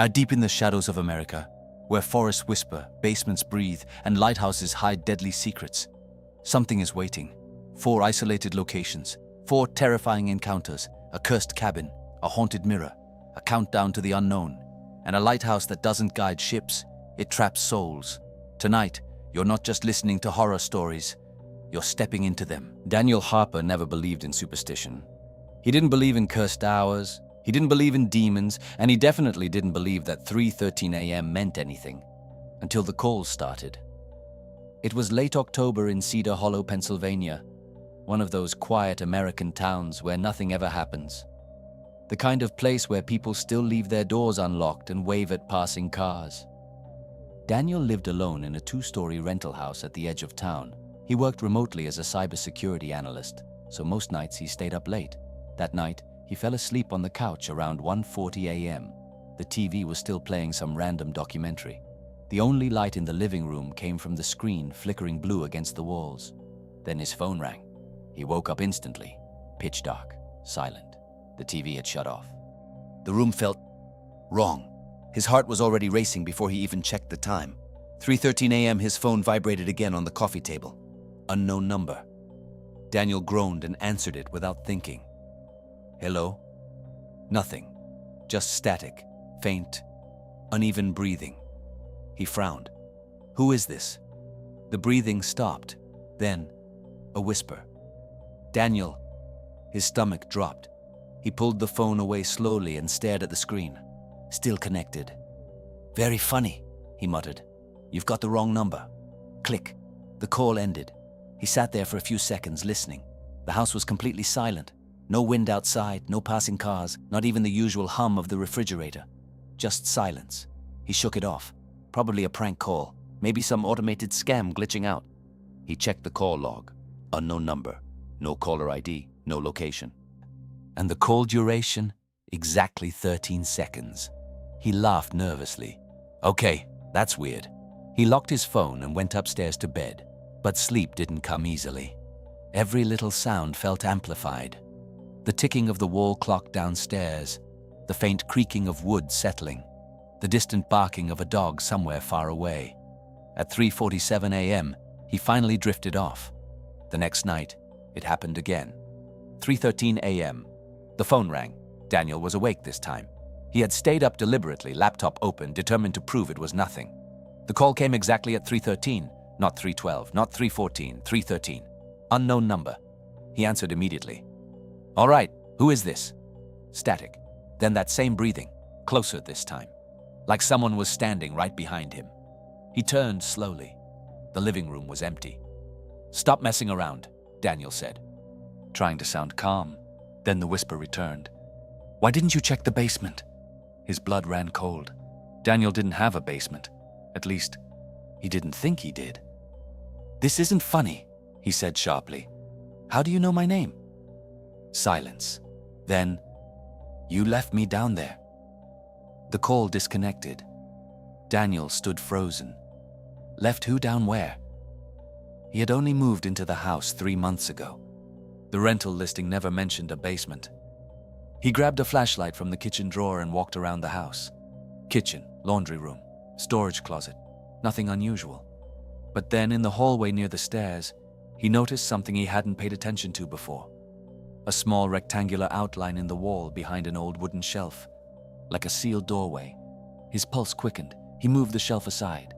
Deep in the shadows of America, where forests whisper, basements breathe, and lighthouses hide deadly secrets, something is waiting. 4 isolated locations, 4 terrifying encounters, a cursed cabin, a haunted mirror, a countdown to the unknown, and a lighthouse that doesn't guide ships, it traps souls. Tonight, you're not just listening to horror stories, you're stepping into them. Daniel Harper never believed in superstition. He didn't believe in cursed hours, he didn't believe in demons, and he definitely didn't believe that 3:13 a.m. meant anything, until the calls started. It was late October in Cedar Hollow, Pennsylvania, one of those quiet American towns where nothing ever happens. The kind of place where people still leave their doors unlocked and wave at passing cars. Daniel lived alone in a 2-story rental house at the edge of town. He worked remotely as a cybersecurity analyst, so most nights he stayed up late. That night, he fell asleep on the couch around 1:40 a.m. The TV was still playing some random documentary. The only light in the living room came from the screen flickering blue against the walls. Then his phone rang. He woke up instantly. Pitch dark, silent. The TV had shut off. The room felt wrong. His heart was already racing before he even checked the time. 3:13 a.m. his phone vibrated again on the coffee table. Unknown number. Daniel groaned and answered it without thinking. Hello? Nothing. Just static, faint, uneven breathing. He frowned. Who is this? The breathing stopped. Then, a whisper. Daniel. His stomach dropped. He pulled the phone away slowly and stared at the screen. Still connected. Very funny, he muttered. You've got the wrong number. Click. The call ended. He sat there for a few seconds listening. The house was completely silent. No wind outside, no passing cars, not even the usual hum of the refrigerator. Just silence. He shook it off. Probably a prank call. Maybe some automated scam glitching out. He checked the call log. Unknown number. No caller ID. No location. And the call duration? Exactly 13 seconds. He laughed nervously. Okay, that's weird. He locked his phone and went upstairs to bed. But sleep didn't come easily. Every little sound felt amplified. The ticking of the wall clock downstairs, the faint creaking of wood settling, the distant barking of a dog somewhere far away. At 3:47 a.m., he finally drifted off. The next night, it happened again. 3:13 a.m. The phone rang. Daniel was awake this time. He had stayed up deliberately, laptop open, determined to prove it was nothing. The call came exactly at 3:13, not 3:12, not 3:14, 3:13. Unknown number. He answered immediately. All right, who is this? Static. Then that same breathing, closer this time, like someone was standing right behind him. He turned slowly. The living room was empty. Stop messing around, Daniel said, trying to sound calm. Then the whisper returned. Why didn't you check the basement? His blood ran cold. Daniel didn't have a basement. At least, he didn't think he did. This isn't funny, he said sharply. How do you know my name? Silence. Then, you left me down there. The call disconnected. Daniel stood frozen. Left who down where? He had only moved into the house 3 months ago. The rental listing never mentioned a basement. He grabbed a flashlight from the kitchen drawer and walked around the house. Kitchen, laundry room, storage closet. Nothing unusual. But then in the hallway near the stairs, he noticed something he hadn't paid attention to before. A small rectangular outline in the wall behind an old wooden shelf, like a sealed doorway. His pulse quickened. He moved the shelf aside.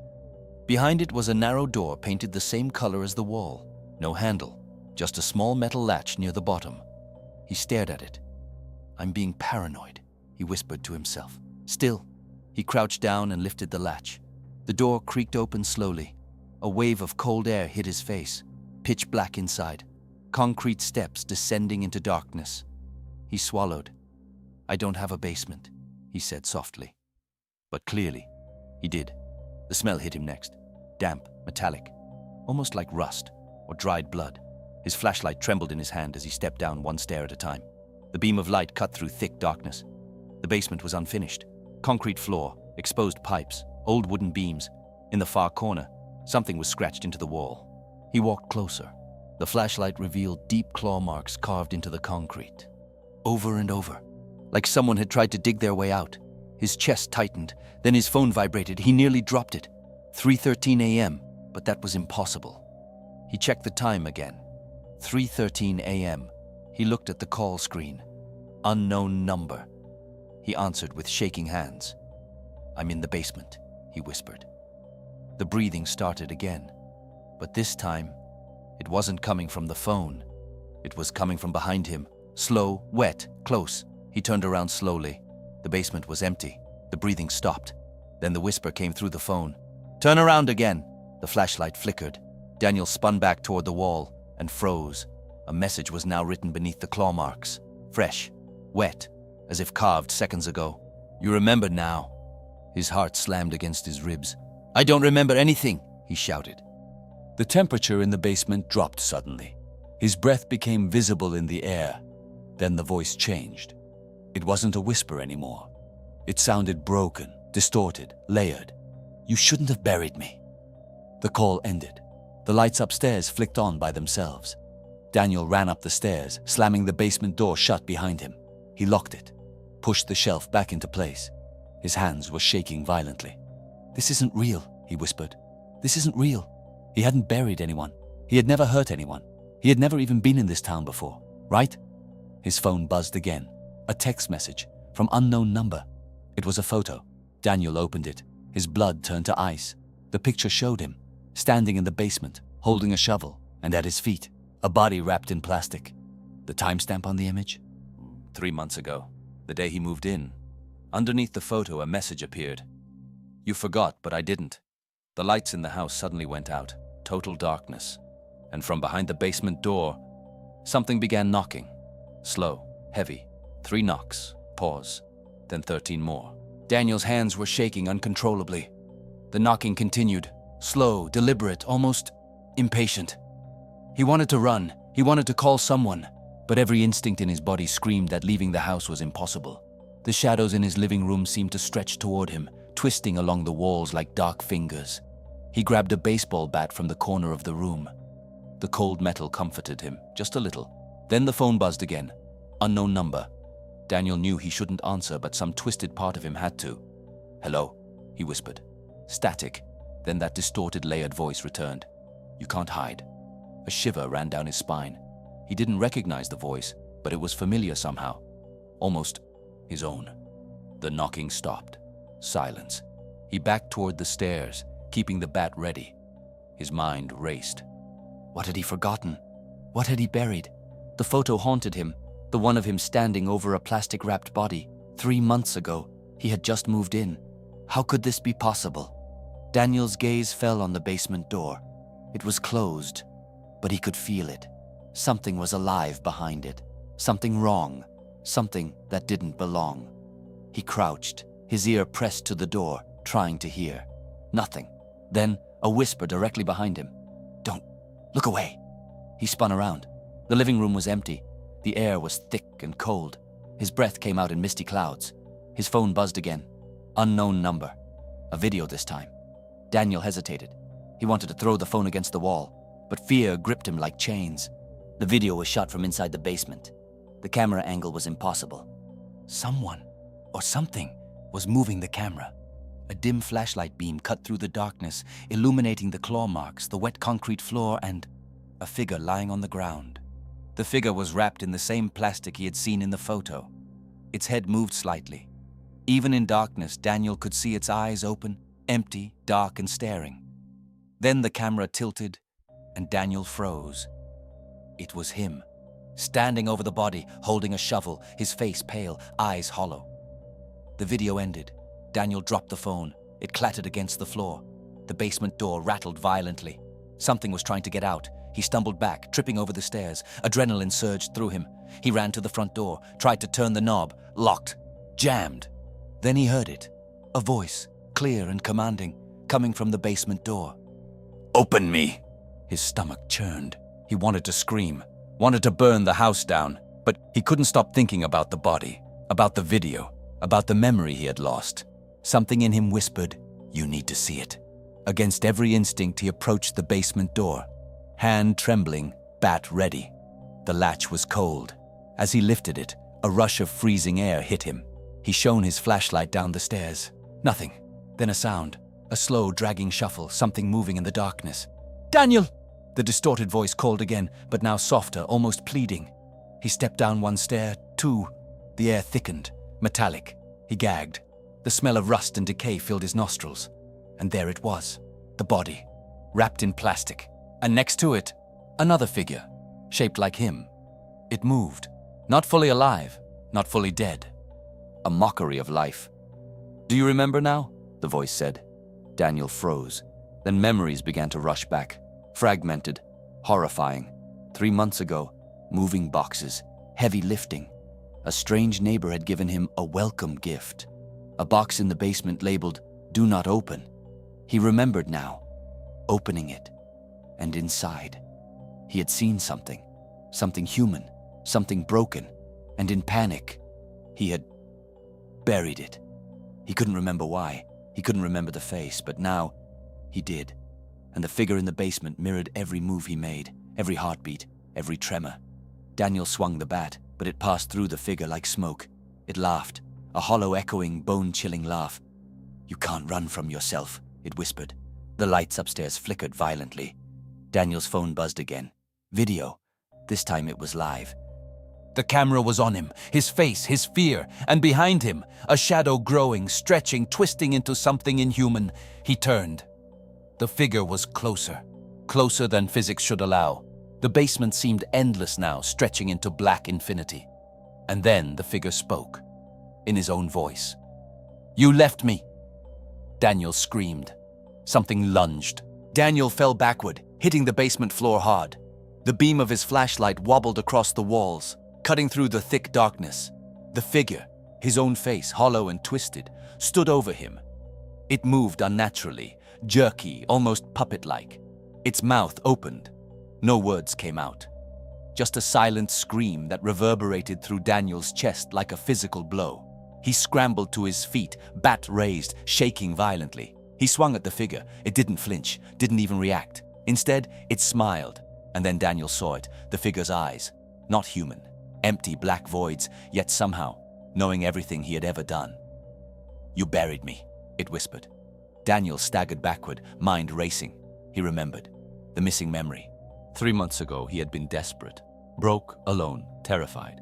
Behind it was a narrow door painted the same color as the wall. No handle, just a small metal latch near the bottom. He stared at it. I'm being paranoid, he whispered to himself. Still, he crouched down and lifted the latch. The door creaked open slowly. A wave of cold air hit his face. Pitch black inside. Concrete steps descending into darkness. He swallowed. I don't have a basement, he said softly. But clearly, he did. The smell hit him next. Damp, metallic, almost like rust or dried blood. His flashlight trembled in his hand as he stepped down one stair at a time. The beam of light cut through thick darkness. The basement was unfinished. Concrete floor, exposed pipes, old wooden beams. In the far corner, something was scratched into the wall. He walked closer. The flashlight revealed deep claw marks carved into the concrete. Over and over, like someone had tried to dig their way out. His chest tightened, then his phone vibrated. He nearly dropped it. 3:13 a.m., but that was impossible. He checked the time again. 3:13 a.m. He looked at the call screen. Unknown number. He answered with shaking hands. "I'm in the basement," he whispered. The breathing started again, but this time, it wasn't coming from the phone. It was coming from behind him, slow, wet, close. He turned around slowly. The basement was empty. The breathing stopped. Then the whisper came through the phone. "Turn around again." The flashlight flickered. Daniel spun back toward the wall and froze. A message was now written beneath the claw marks. Fresh, wet, as if carved seconds ago. "You remember now." His heart slammed against his ribs. "I don't remember anything," he shouted. The temperature in the basement dropped suddenly. His breath became visible in the air. Then the voice changed. It wasn't a whisper anymore. It sounded broken, distorted, layered. "You shouldn't have buried me." The call ended. The lights upstairs flicked on by themselves. Daniel ran up the stairs, slamming the basement door shut behind him. He locked it, pushed the shelf back into place. His hands were shaking violently. "This isn't real," he whispered. "This isn't real." He hadn't buried anyone. He had never hurt anyone. He had never even been in this town before, right? His phone buzzed again. A text message from unknown number. It was a photo. Daniel opened it. His blood turned to ice. The picture showed him, standing in the basement, holding a shovel, and at his feet, a body wrapped in plastic. The timestamp on the image? 3 months ago, the day he moved in. Underneath the photo, a message appeared. "You forgot, but I didn't." The lights in the house suddenly went out. Total darkness. And from behind the basement door, something began knocking. Slow, heavy. 3 knocks, pause, then 13 more. Daniel's hands were shaking uncontrollably. The knocking continued, slow, deliberate, almost impatient. He wanted to run. He wanted to call someone, but every instinct in his body screamed that leaving the house was impossible. The shadows in his living room seemed to stretch toward him, twisting along the walls like dark fingers. He grabbed a baseball bat from the corner of the room. The cold metal comforted him, just a little. Then the phone buzzed again. Unknown number. Daniel knew he shouldn't answer, but some twisted part of him had to. "Hello," he whispered. Static. Then that distorted, layered voice returned. "You can't hide." A shiver ran down his spine. He didn't recognize the voice, but it was familiar somehow. Almost his own. The knocking stopped. Silence. He backed toward the stairs, keeping the bat ready. His mind raced. What had he forgotten? What had he buried? The photo haunted him, the one of him standing over a plastic-wrapped body. 3 months ago, he had just moved in. How could this be possible? Daniel's gaze fell on the basement door. It was closed, but he could feel it. Something was alive behind it. Something wrong. Something that didn't belong. He crouched, his ear pressed to the door, trying to hear. Nothing. Then, a whisper directly behind him. "Don't. Look away." He spun around. The living room was empty. The air was thick and cold. His breath came out in misty clouds. His phone buzzed again. Unknown number. A video this time. Daniel hesitated. He wanted to throw the phone against the wall, but fear gripped him like chains. The video was shot from inside the basement. The camera angle was impossible. Someone, or something, was moving the camera. A dim flashlight beam cut through the darkness, illuminating the claw marks, the wet concrete floor, and a figure lying on the ground. The figure was wrapped in the same plastic he had seen in the photo. Its head moved slightly. Even in darkness, Daniel could see its eyes open, empty, dark, and staring. Then the camera tilted, and Daniel froze. It was him, standing over the body, holding a shovel, his face pale, eyes hollow. The video ended. Daniel dropped the phone. It clattered against the floor. The basement door rattled violently. Something was trying to get out. He stumbled back, tripping over the stairs. Adrenaline surged through him. He ran to the front door, tried to turn the knob. Locked. Jammed. Then he heard it. A voice, clear and commanding, coming from the basement door. "Open me!" His stomach churned. He wanted to scream, wanted to burn the house down, but he couldn't stop thinking about the body, about the video, about the memory he had lost. Something in him whispered, "You need to see it." Against every instinct, he approached the basement door. Hand trembling, bat ready. The latch was cold. As he lifted it, a rush of freezing air hit him. He shone his flashlight down the stairs. Nothing. Then a sound. A slow, dragging shuffle, something moving in the darkness. "Daniel!" The distorted voice called again, but now softer, almost pleading. He stepped down one stair, two. The air thickened, metallic. He gagged. The smell of rust and decay filled his nostrils. And there it was, the body, wrapped in plastic. And next to it, another figure, shaped like him. It moved, not fully alive, not fully dead. A mockery of life. "Do you remember now?" the voice said. Daniel froze. Then memories began to rush back, fragmented, horrifying. 3 months ago, moving boxes, heavy lifting. A strange neighbor had given him a welcome gift. A box in the basement labeled, "Do not open." He remembered now, opening it. And inside, he had seen something human, something broken. And in panic, he had buried it. He couldn't remember why. He couldn't remember the face, but now he did. And the figure in the basement mirrored every move he made, every heartbeat, every tremor. Daniel swung the bat, but it passed through the figure like smoke. It laughed, a hollow, echoing, bone-chilling laugh. "You can't run from yourself," it whispered. The lights upstairs flickered violently. Daniel's phone buzzed again. Video. This time it was live. The camera was on him, his face, his fear, and behind him, a shadow growing, stretching, twisting into something inhuman. He turned. The figure was closer, closer than physics should allow. The basement seemed endless now, stretching into black infinity. And then the figure spoke, in his own voice. "You left me!" Daniel screamed. Something lunged. Daniel fell backward, hitting the basement floor hard. The beam of his flashlight wobbled across the walls, cutting through the thick darkness. The figure, his own face, hollow and twisted, stood over him. It moved unnaturally, jerky, almost puppet-like. Its mouth opened. No words came out. Just a silent scream that reverberated through Daniel's chest like a physical blow. He scrambled to his feet, bat raised, shaking violently. He swung at the figure. It didn't flinch, didn't even react. Instead, it smiled. And then Daniel saw it, the figure's eyes. Not human. Empty black voids, yet somehow, knowing everything he had ever done. "You buried me," it whispered. Daniel staggered backward, mind racing. He remembered. The missing memory. 3 months ago, he had been desperate. Broke, alone, terrified.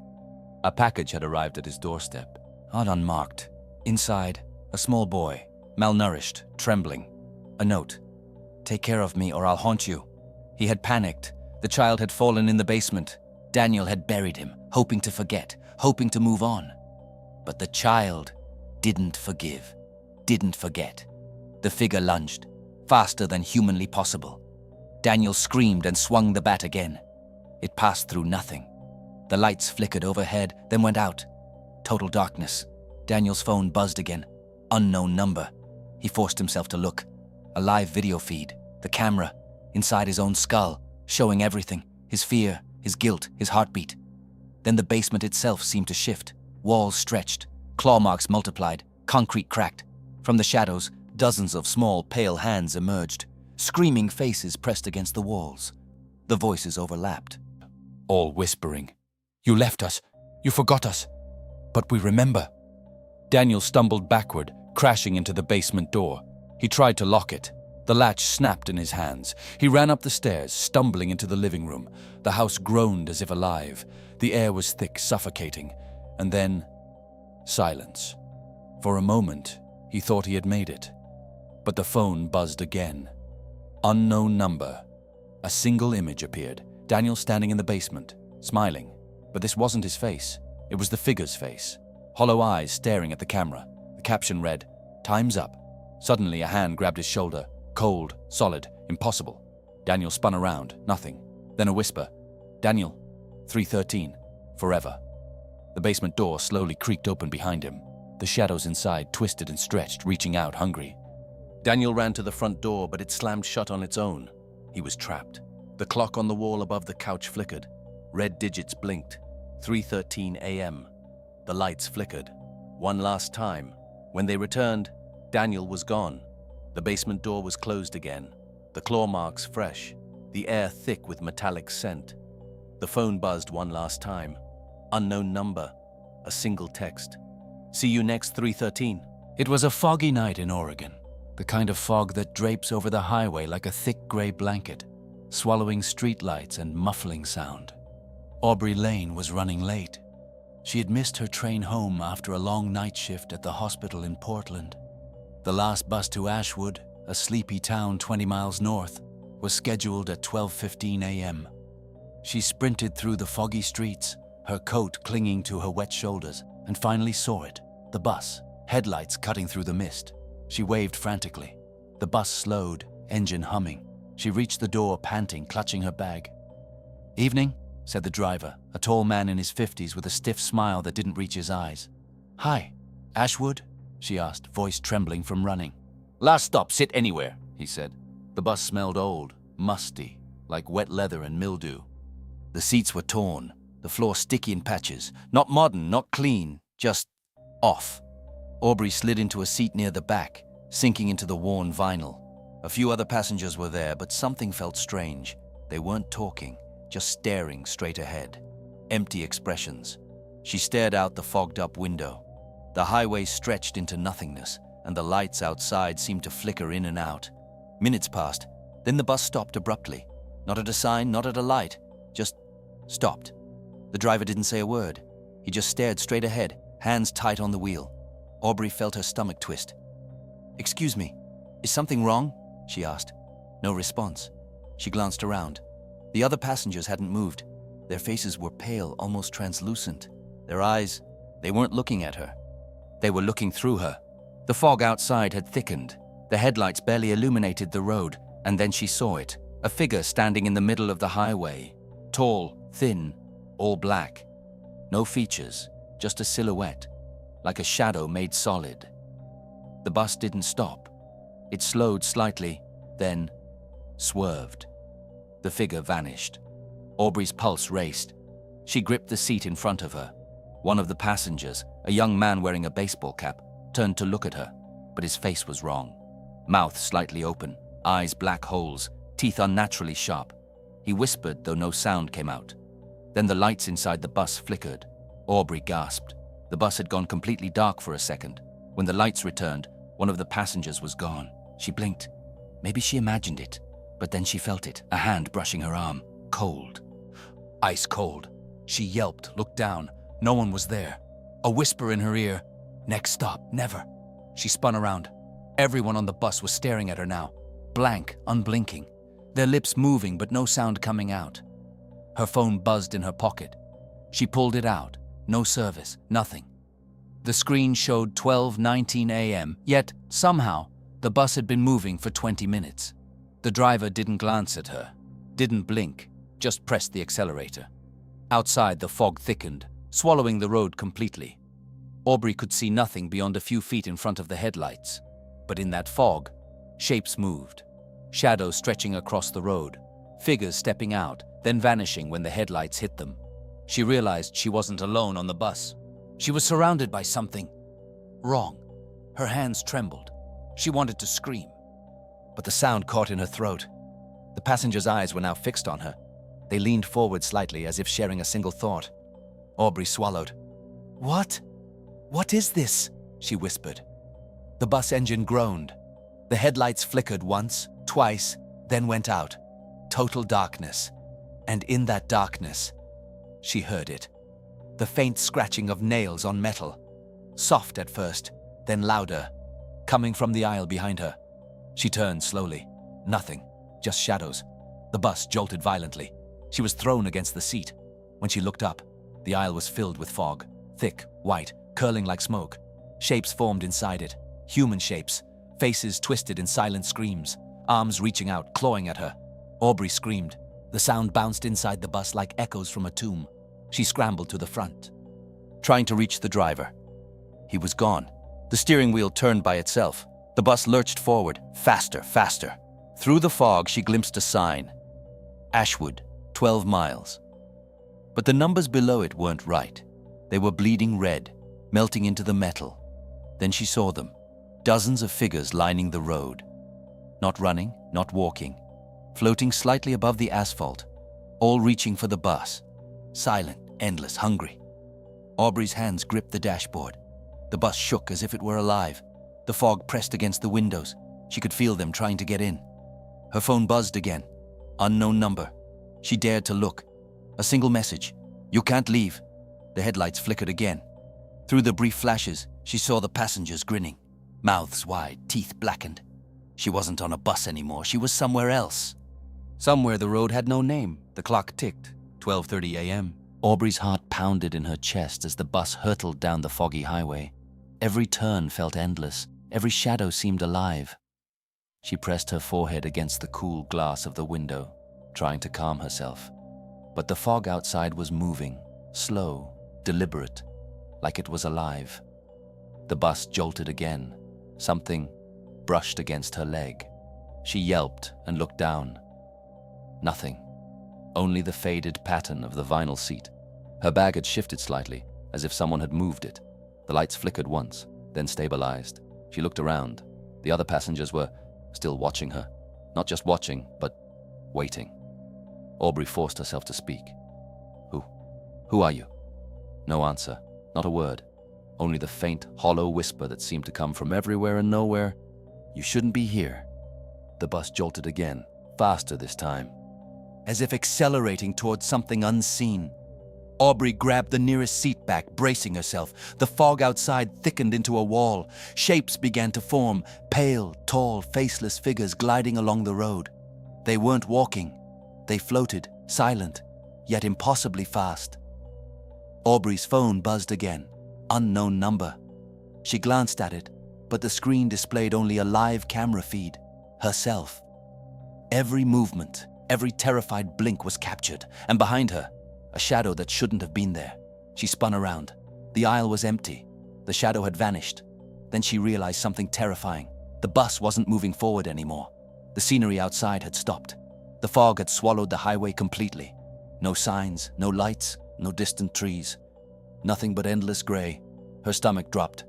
A package had arrived at his doorstep. Odd unmarked. Inside, a small boy, malnourished, trembling. A note. "Take care of me or I'll haunt you." He had panicked. The child had fallen in the basement. Daniel had buried him, hoping to forget, hoping to move on. But the child didn't forgive, didn't forget. The figure lunged, faster than humanly possible. Daniel screamed and swung the bat again. It passed through nothing. The lights flickered overhead, then went out. Total darkness. Daniel's phone buzzed again. Unknown number. He forced himself to look. A live video feed. The camera. Inside his own skull. Showing everything. His fear, his guilt, his heartbeat. Then the basement itself seemed to shift. Walls stretched. Claw marks multiplied. Concrete cracked. From the shadows, dozens of small, pale hands emerged. Screaming faces pressed against the walls. The voices overlapped. All whispering. "You left us. You forgot us. But we remember." Daniel stumbled backward, crashing into the basement door. He tried to lock it. The latch snapped in his hands. He ran up the stairs, stumbling into the living room. The house groaned as if alive. The air was thick, suffocating. And then, silence. For a moment, he thought he had made it. But the phone buzzed again. Unknown number. A single image appeared. Daniel standing in the basement, smiling. But this wasn't his face. It was the figure's face. Hollow eyes staring at the camera. The caption read, "Time's up." Suddenly, a hand grabbed his shoulder. Cold, solid, impossible. Daniel spun around, nothing. Then a whisper, "Daniel, 313, forever." The basement door slowly creaked open behind him. The shadows inside twisted and stretched, reaching out hungry. Daniel ran to the front door, but it slammed shut on its own. He was trapped. The clock on the wall above the couch flickered. Red digits blinked. 3:13 a.m. The lights flickered. One last time. When they returned, Daniel was gone. The basement door was closed again. The claw marks fresh. The air thick with metallic scent. The phone buzzed one last time. Unknown number. A single text. See you next 3:13. It was a foggy night in Oregon, the kind of fog that drapes over the highway like a thick gray blanket, swallowing streetlights and muffling sound. Aubrey Lane was running late. She had missed her train home after a long night shift at the hospital in Portland. The last bus to Ashwood, a sleepy town 20 miles north, was scheduled at 12:15 a.m. She sprinted through the foggy streets, her coat clinging to her wet shoulders, and finally saw it, the bus, headlights cutting through the mist. She waved frantically. The bus slowed, engine humming. She reached the door, panting, clutching her bag. "Evening," said the driver, a tall man in his 50s with a stiff smile that didn't reach his eyes. "Hi, Ashwood?" she asked, voice trembling from running. "Last stop, sit anywhere," he said. The bus smelled old, musty, like wet leather and mildew. The seats were torn, the floor sticky in patches, not modern, not clean, just off. Aubrey slid into a seat near the back, sinking into the worn vinyl. A few other passengers were there, but something felt strange. They weren't talking, just staring straight ahead. Empty expressions. She stared out the fogged-up window. The highway stretched into nothingness, and the lights outside seemed to flicker in and out. Minutes passed, then the bus stopped abruptly. Not at a sign, not at a light, just stopped. The driver didn't say a word. He just stared straight ahead, hands tight on the wheel. Aubrey felt her stomach twist. "Excuse me, is something wrong?" she asked. No response. She glanced around. The other passengers hadn't moved. Their faces were pale, almost translucent. Their eyes, they weren't looking at her. They were looking through her. The fog outside had thickened. The headlights barely illuminated the road, and then she saw it, a figure standing in the middle of the highway. Tall, thin, all black. No features, just a silhouette, like a shadow made solid. The bus didn't stop. It slowed slightly, then swerved. The figure vanished. Aubrey's pulse raced. She gripped the seat in front of her. One of the passengers, a young man wearing a baseball cap, turned to look at her, but his face was wrong. Mouth slightly open, eyes black holes, teeth unnaturally sharp. He whispered, though no sound came out. Then the lights inside the bus flickered. Aubrey gasped. The bus had gone completely dark for a second. When the lights returned, one of the passengers was gone. She blinked. Maybe she imagined it, but then she felt it, a hand brushing her arm. Cold. Ice cold. She yelped, looked down. No one was there. A whisper in her ear. "Next stop, never." She spun around. Everyone on the bus was staring at her now. Blank, unblinking. Their lips moving, but no sound coming out. Her phone buzzed in her pocket. She pulled it out. No service, nothing. The screen showed 12:19 a.m., yet, somehow, the bus had been moving for 20 minutes. The driver didn't glance at her, didn't blink, just pressed the accelerator. Outside, the fog thickened, swallowing the road completely. Aubrey could see nothing beyond a few feet in front of the headlights. But in that fog, shapes moved. Shadows stretching across the road, figures stepping out, then vanishing when the headlights hit them. She realized she wasn't alone on the bus. She was surrounded by something wrong. Her hands trembled. She wanted to scream, but the sound caught in her throat. The passengers' eyes were now fixed on her. They leaned forward slightly as if sharing a single thought. Aubrey swallowed. "What? What is this?" she whispered. The bus engine groaned. The headlights flickered once, twice, then went out. Total darkness. And in that darkness, she heard it. The faint scratching of nails on metal. Soft at first, then louder, coming from the aisle behind her. She turned slowly. Nothing, just shadows. The bus jolted violently. She was thrown against the seat. When she looked up, the aisle was filled with fog, thick, white, curling like smoke. Shapes formed inside it, human shapes, faces twisted in silent screams, arms reaching out, clawing at her. Aubrey screamed. The sound bounced inside the bus like echoes from a tomb. She scrambled to the front, trying to reach the driver. He was gone. The steering wheel turned by itself. The bus lurched forward, faster, faster. Through the fog, she glimpsed a sign. Ashwood, 12 miles. But the numbers below it weren't right. They were bleeding red, melting into the metal. Then she saw them. Dozens of figures lining the road. Not running, not walking. Floating slightly above the asphalt. All reaching for the bus. Silent, endless, hungry. Aubrey's hands gripped the dashboard. The bus shook as if it were alive. The fog pressed against the windows. She could feel them trying to get in. Her phone buzzed again. Unknown number. She dared to look. A single message. "You can't leave." The headlights flickered again. Through the brief flashes, she saw the passengers grinning, mouths wide, teeth blackened. She wasn't on a bus anymore. She was somewhere else. Somewhere the road had no name. The clock ticked. 12:30 a.m. Aubrey's heart pounded in her chest as the bus hurtled down the foggy highway. Every turn felt endless. Every shadow seemed alive. She pressed her forehead against the cool glass of the window, trying to calm herself. But the fog outside was moving, slow, deliberate, like it was alive. The bus jolted again. Something brushed against her leg. She yelped and looked down. Nothing. Only the faded pattern of the vinyl seat. Her bag had shifted slightly, as if someone had moved it. The lights flickered once, then stabilized. She looked around. The other passengers were still watching her. Not just watching, but waiting. Aubrey forced herself to speak. Who are you?" No answer, not a word. Only the faint, hollow whisper that seemed to come from everywhere and nowhere. "You shouldn't be here." The bus jolted again, faster this time, as if accelerating towards something unseen. Aubrey grabbed the nearest seat back, bracing herself. The fog outside thickened into a wall. Shapes began to form, pale, tall, faceless figures gliding along the road. They weren't walking. They floated, silent, yet impossibly fast. Aubrey's phone buzzed again. Unknown number. She glanced at it, but the screen displayed only a live camera feed. Herself. Every movement, every terrified blink was captured, and behind her, a shadow that shouldn't have been there. She spun around. The aisle was empty. The shadow had vanished. Then she realized something terrifying. The bus wasn't moving forward anymore. The scenery outside had stopped. The fog had swallowed the highway completely. No signs, no lights, no distant trees. Nothing but endless gray. Her stomach dropped.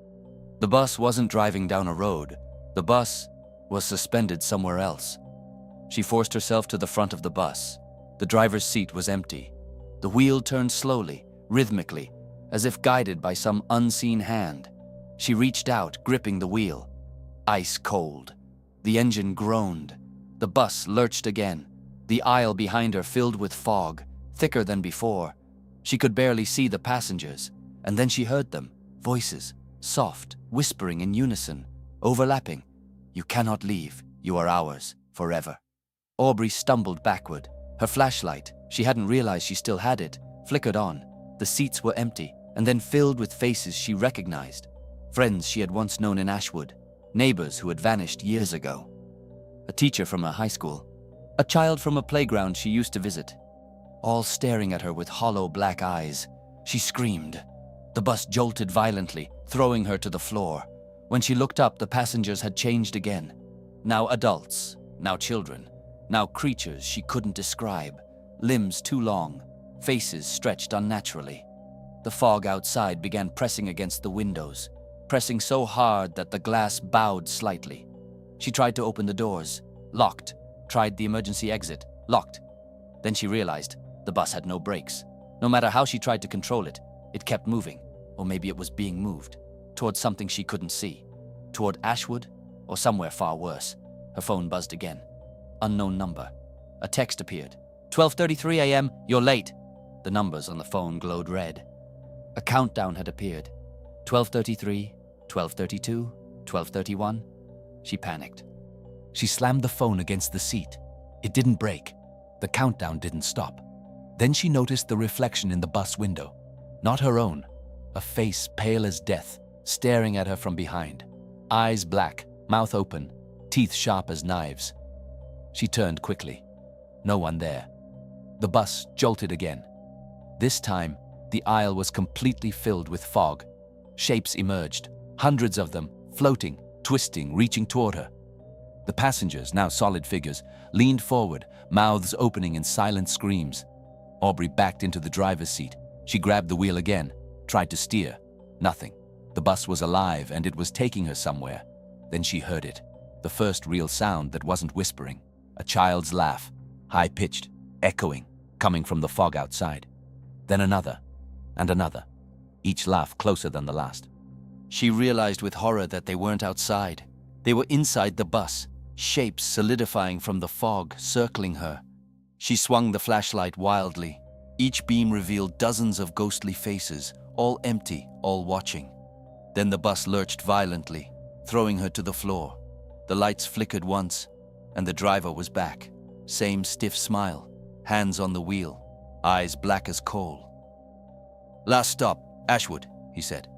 The bus wasn't driving down a road. The bus was suspended somewhere else. She forced herself to the front of the bus. The driver's seat was empty. The wheel turned slowly, rhythmically, as if guided by some unseen hand. She reached out, gripping the wheel. Ice cold. The engine groaned. The bus lurched again. The aisle behind her filled with fog, thicker than before. She could barely see the passengers, and then she heard them. Voices, soft, whispering in unison, overlapping. "You cannot leave. You are ours, forever." Aubrey stumbled backward. Her flashlight, she hadn't realized she still had it, flickered on. The seats were empty, and then filled with faces she recognized. Friends she had once known in Ashwood. Neighbors who had vanished years ago. A teacher from her high school. A child from a playground she used to visit. All staring at her with hollow black eyes. She screamed. The bus jolted violently, throwing her to the floor. When she looked up, the passengers had changed again. Now adults, now children, now creatures she couldn't describe. Limbs too long, faces stretched unnaturally. The fog outside began pressing against the windows, pressing so hard that the glass bowed slightly. She tried to open the doors. Locked. Tried the emergency exit. Locked. Then she realized the bus had no brakes. No matter how she tried to control it, it kept moving. Or maybe it was being moved. Towards something she couldn't see. Toward Ashwood, or somewhere far worse. Her phone buzzed again. Unknown number. A text appeared. 12:33 a.m., you're late. The numbers on the phone glowed red. A countdown had appeared. 12:33, 12:32, 12:31. She panicked. She slammed the phone against the seat. It didn't break. The countdown didn't stop. Then she noticed the reflection in the bus window. Not her own. A face pale as death, staring at her from behind. Eyes black, mouth open, teeth sharp as knives. She turned quickly. No one there. The bus jolted again. This time, the aisle was completely filled with fog. Shapes emerged, hundreds of them, floating, twisting, reaching toward her. The passengers, now solid figures, leaned forward, mouths opening in silent screams. Aubrey backed into the driver's seat. She grabbed the wheel again, tried to steer. Nothing. The bus was alive and it was taking her somewhere. Then she heard it. The first real sound that wasn't whispering. A child's laugh, high-pitched, echoing, coming from the fog outside. Then another, and another, each laugh closer than the last. She realized with horror that they weren't outside. They were inside the bus, shapes solidifying from the fog, circling her. She swung the flashlight wildly. Each beam revealed dozens of ghostly faces, all empty, all watching. Then the bus lurched violently, throwing her to the floor. The lights flickered once, and the driver was back. Same stiff smile, hands on the wheel, eyes black as coal. "Last stop, Ashwood," he said.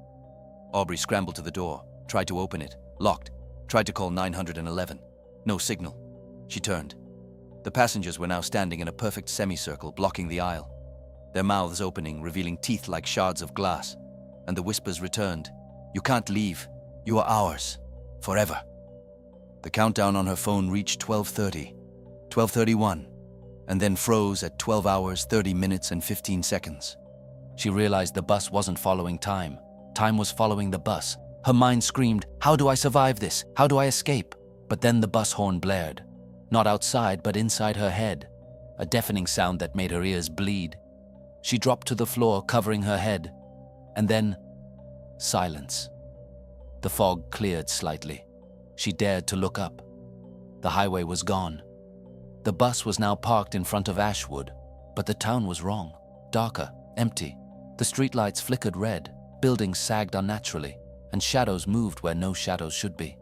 Aubrey scrambled to the door, tried to open it, locked, tried to call 911. No signal. She turned. The passengers were now standing in a perfect semicircle, blocking the aisle, their mouths opening, revealing teeth like shards of glass. And the whispers returned. "You can't leave. You are ours. Forever." The countdown on her phone reached 12:30, 12:31, and then froze at 12 hours, 30 minutes, and 15 seconds. She realized the bus wasn't following time. Time was following the bus. Her mind screamed, "How do I survive this? How do I escape?" But then the bus horn blared. Not outside, but inside her head. A deafening sound that made her ears bleed. She dropped to the floor, covering her head. And then, silence. The fog cleared slightly. She dared to look up. The highway was gone. The bus was now parked in front of Ashwood, but the town was wrong. Darker, empty. The streetlights flickered red, buildings sagged unnaturally, and shadows moved where no shadows should be.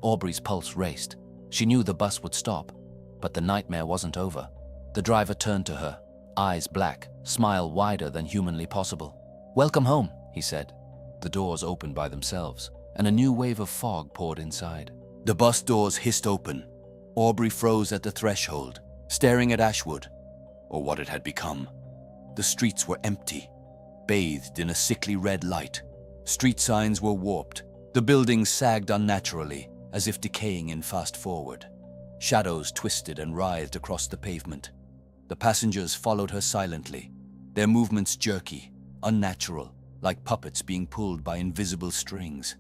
Aubrey's pulse raced. She knew the bus would stop, but the nightmare wasn't over. The driver turned to her, eyes black, smile wider than humanly possible. "Welcome home," he said. The doors opened by themselves, and a new wave of fog poured inside. The bus doors hissed open. Aubrey froze at the threshold, staring at Ashwood, or what it had become. The streets were empty, bathed in a sickly red light. Street signs were warped. The buildings sagged unnaturally, as if decaying in fast forward. Shadows twisted and writhed across the pavement. The passengers followed her silently, their movements jerky, unnatural, like puppets being pulled by invisible strings.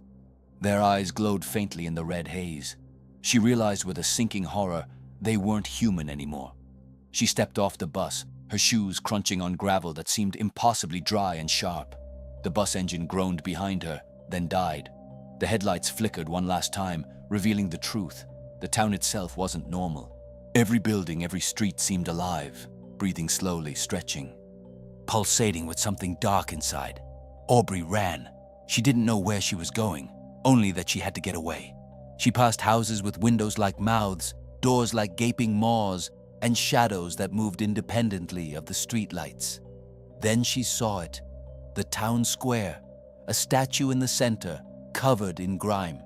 Their eyes glowed faintly in the red haze. She realized with a sinking horror they weren't human anymore. She stepped off the bus, her shoes crunching on gravel that seemed impossibly dry and sharp. The bus engine groaned behind her, then died. The headlights flickered one last time, revealing the truth. The town itself wasn't normal. Every building, every street seemed alive, breathing slowly, stretching, pulsating with something dark inside. Aubrey ran. She didn't know where she was going, only that she had to get away. She passed houses with windows like mouths, doors like gaping maws, and shadows that moved independently of the streetlights. Then she saw it, the town square, a statue in the center, covered in grime.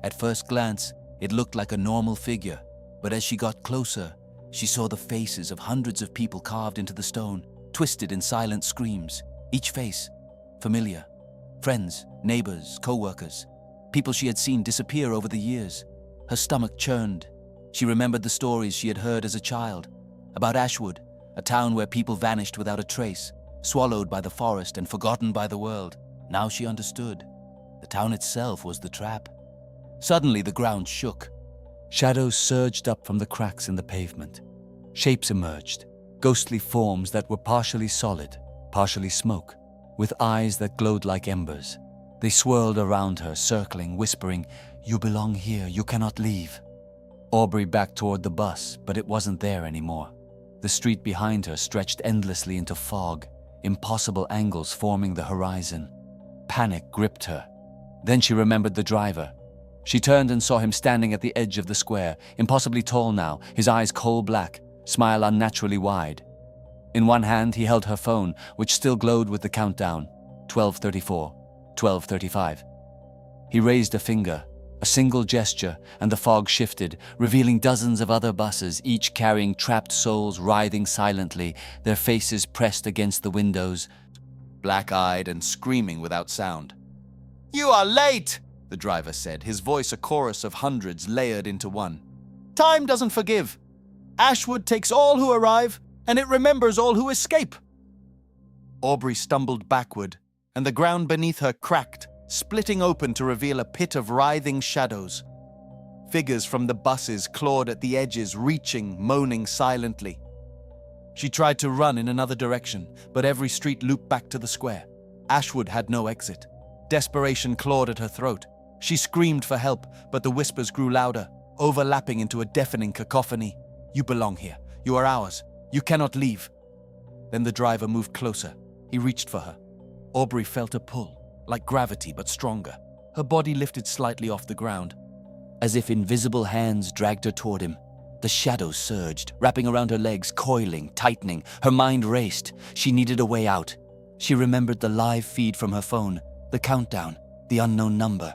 At first glance, it looked like a normal figure, but as she got closer, she saw the faces of hundreds of people carved into the stone, twisted in silent screams, each face familiar. Friends, neighbors, co-workers, people she had seen disappear over the years. Her stomach churned. She remembered the stories she had heard as a child, about Ashwood, a town where people vanished without a trace, swallowed by the forest and forgotten by the world. Now she understood. The town itself was the trap. Suddenly the ground shook. Shadows surged up from the cracks in the pavement. Shapes emerged, ghostly forms that were partially solid, partially smoke, with eyes that glowed like embers. They swirled around her, circling, whispering, "You belong here, you cannot leave." Aubrey backed toward the bus, but it wasn't there anymore. The street behind her stretched endlessly into fog, impossible angles forming the horizon. Panic gripped her. Then she remembered the driver. She turned and saw him standing at the edge of the square, impossibly tall now, his eyes coal black, smile unnaturally wide. In one hand he held her phone, which still glowed with the countdown, 12:34, 12:35. He raised a finger, a single gesture, and the fog shifted, revealing dozens of other buses, each carrying trapped souls writhing silently, their faces pressed against the windows, black-eyed and screaming without sound. "You are late!" the driver said, his voice a chorus of hundreds layered into one. "Time doesn't forgive. Ashwood takes all who arrive, and it remembers all who escape." Aubrey stumbled backward, and the ground beneath her cracked, splitting open to reveal a pit of writhing shadows. Figures from the buses clawed at the edges, reaching, moaning silently. She tried to run in another direction, but every street looped back to the square. Ashwood had no exit. Desperation clawed at her throat. She screamed for help, but the whispers grew louder, overlapping into a deafening cacophony. "You belong here. You are ours. You cannot leave." Then the driver moved closer. He reached for her. Aubrey felt a pull, like gravity but stronger. Her body lifted slightly off the ground. As if invisible hands dragged her toward him. The shadows surged, wrapping around her legs, coiling, tightening. Her mind raced. She needed a way out. She remembered the live feed from her phone, the countdown, the unknown number.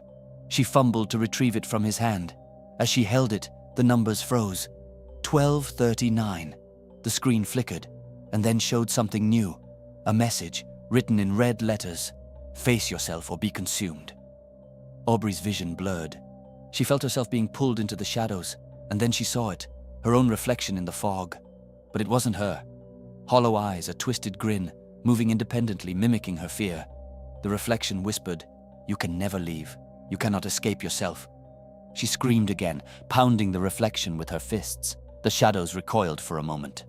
She fumbled to retrieve it from his hand. As she held it, the numbers froze. 12:39. The screen flickered, and then showed something new. A message, written in red letters. "Face yourself or be consumed." Aubrey's vision blurred. She felt herself being pulled into the shadows, and then she saw it, her own reflection in the fog. But it wasn't her. Hollow eyes, a twisted grin, moving independently, mimicking her fear. The reflection whispered, "You can never leave. You cannot escape yourself." She screamed again, pounding the reflection with her fists. The shadows recoiled for a moment.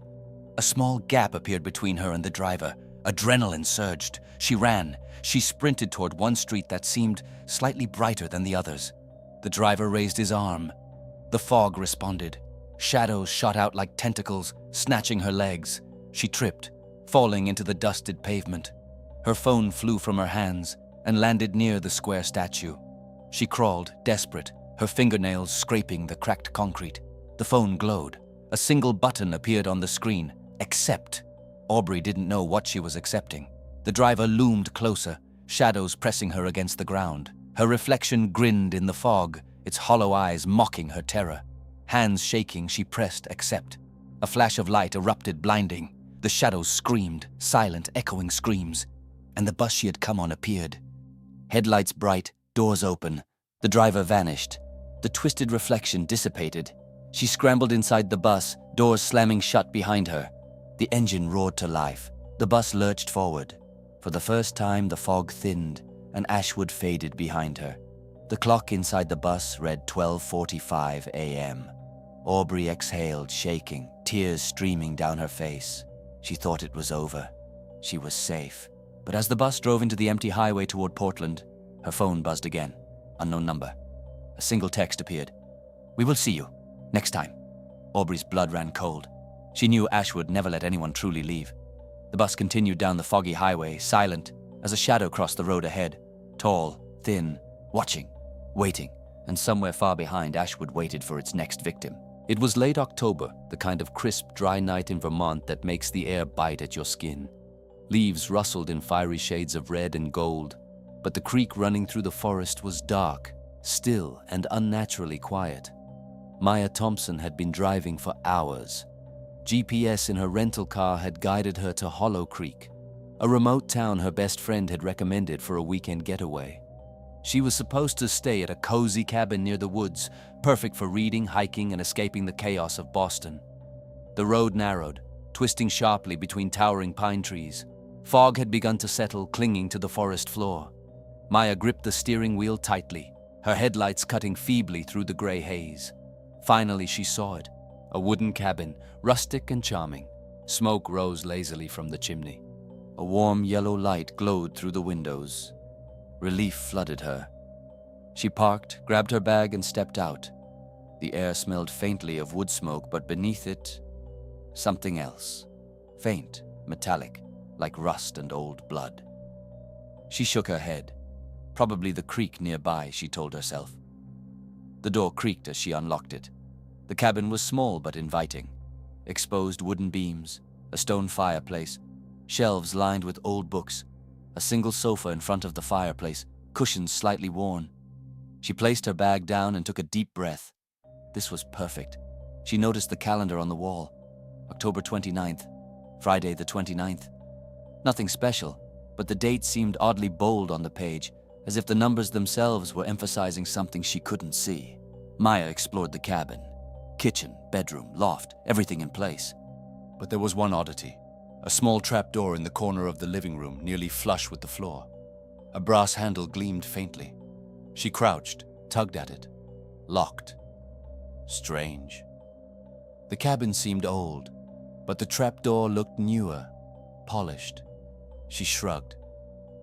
A small gap appeared between her and the driver. Adrenaline surged. She ran. She sprinted toward one street that seemed slightly brighter than the others. The driver raised his arm. The fog responded. Shadows shot out like tentacles, snatching her legs. She tripped, falling into the dusted pavement. Her phone flew from her hands and landed near the square statue. She crawled, desperate, her fingernails scraping the cracked concrete. The phone glowed. A single button appeared on the screen. Accept. Aubrey didn't know what she was accepting. The driver loomed closer, shadows pressing her against the ground. Her reflection grinned in the fog, its hollow eyes mocking her terror. Hands shaking, she pressed accept. A flash of light erupted, blinding. The shadows screamed, silent, echoing screams. And the bus she had come on appeared. Headlights bright, doors open. The driver vanished. The twisted reflection dissipated. She scrambled inside the bus, doors slamming shut behind her. The engine roared to life. The bus lurched forward. For the first time, the fog thinned, and Ashwood faded behind her. The clock inside the bus read 12:45 a.m. Aubrey exhaled, shaking, tears streaming down her face. She thought it was over. She was safe. But as the bus drove into the empty highway toward Portland, her phone buzzed again. Unknown number. A single text appeared. "We will see you. Next time." Aubrey's blood ran cold. She knew Ashwood never let anyone truly leave. The bus continued down the foggy highway, silent, as a shadow crossed the road ahead. Tall, thin, watching, waiting, and somewhere far behind, Ashwood waited for its next victim. It was late October, the kind of crisp, dry night in Vermont that makes the air bite at your skin. Leaves rustled in fiery shades of red and gold, but the creek running through the forest was dark, still, and unnaturally quiet. Maya Thompson had been driving for hours. GPS in her rental car had guided her to Hollow Creek, a remote town her best friend had recommended for a weekend getaway. She was supposed to stay at a cozy cabin near the woods, perfect for reading, hiking, and escaping the chaos of Boston. The road narrowed, twisting sharply between towering pine trees. Fog had begun to settle, clinging to the forest floor. Maya gripped the steering wheel tightly, her headlights cutting feebly through the gray haze. Finally, she saw it. A wooden cabin, rustic and charming. Smoke rose lazily from the chimney. A warm yellow light glowed through the windows. Relief flooded her. She parked, grabbed her bag, and stepped out. The air smelled faintly of wood smoke, but beneath it, something else. Faint, metallic, like rust and old blood. She shook her head. Probably the creek nearby, she told herself. The door creaked as she unlocked it. The cabin was small but inviting. Exposed wooden beams, a stone fireplace, shelves lined with old books, a single sofa in front of the fireplace, cushions slightly worn. She placed her bag down and took a deep breath. This was perfect. She noticed the calendar on the wall. October 29th, Friday the 29th. Nothing special, but the date seemed oddly bold on the page, as if the numbers themselves were emphasizing something she couldn't see. Maya explored the cabin. Kitchen, bedroom, loft, everything in place. But there was one oddity. A small trapdoor in the corner of the living room, nearly flush with the floor. A brass handle gleamed faintly. She crouched, tugged at it. Locked. Strange. The cabin seemed old, but the trapdoor looked newer, polished. She shrugged.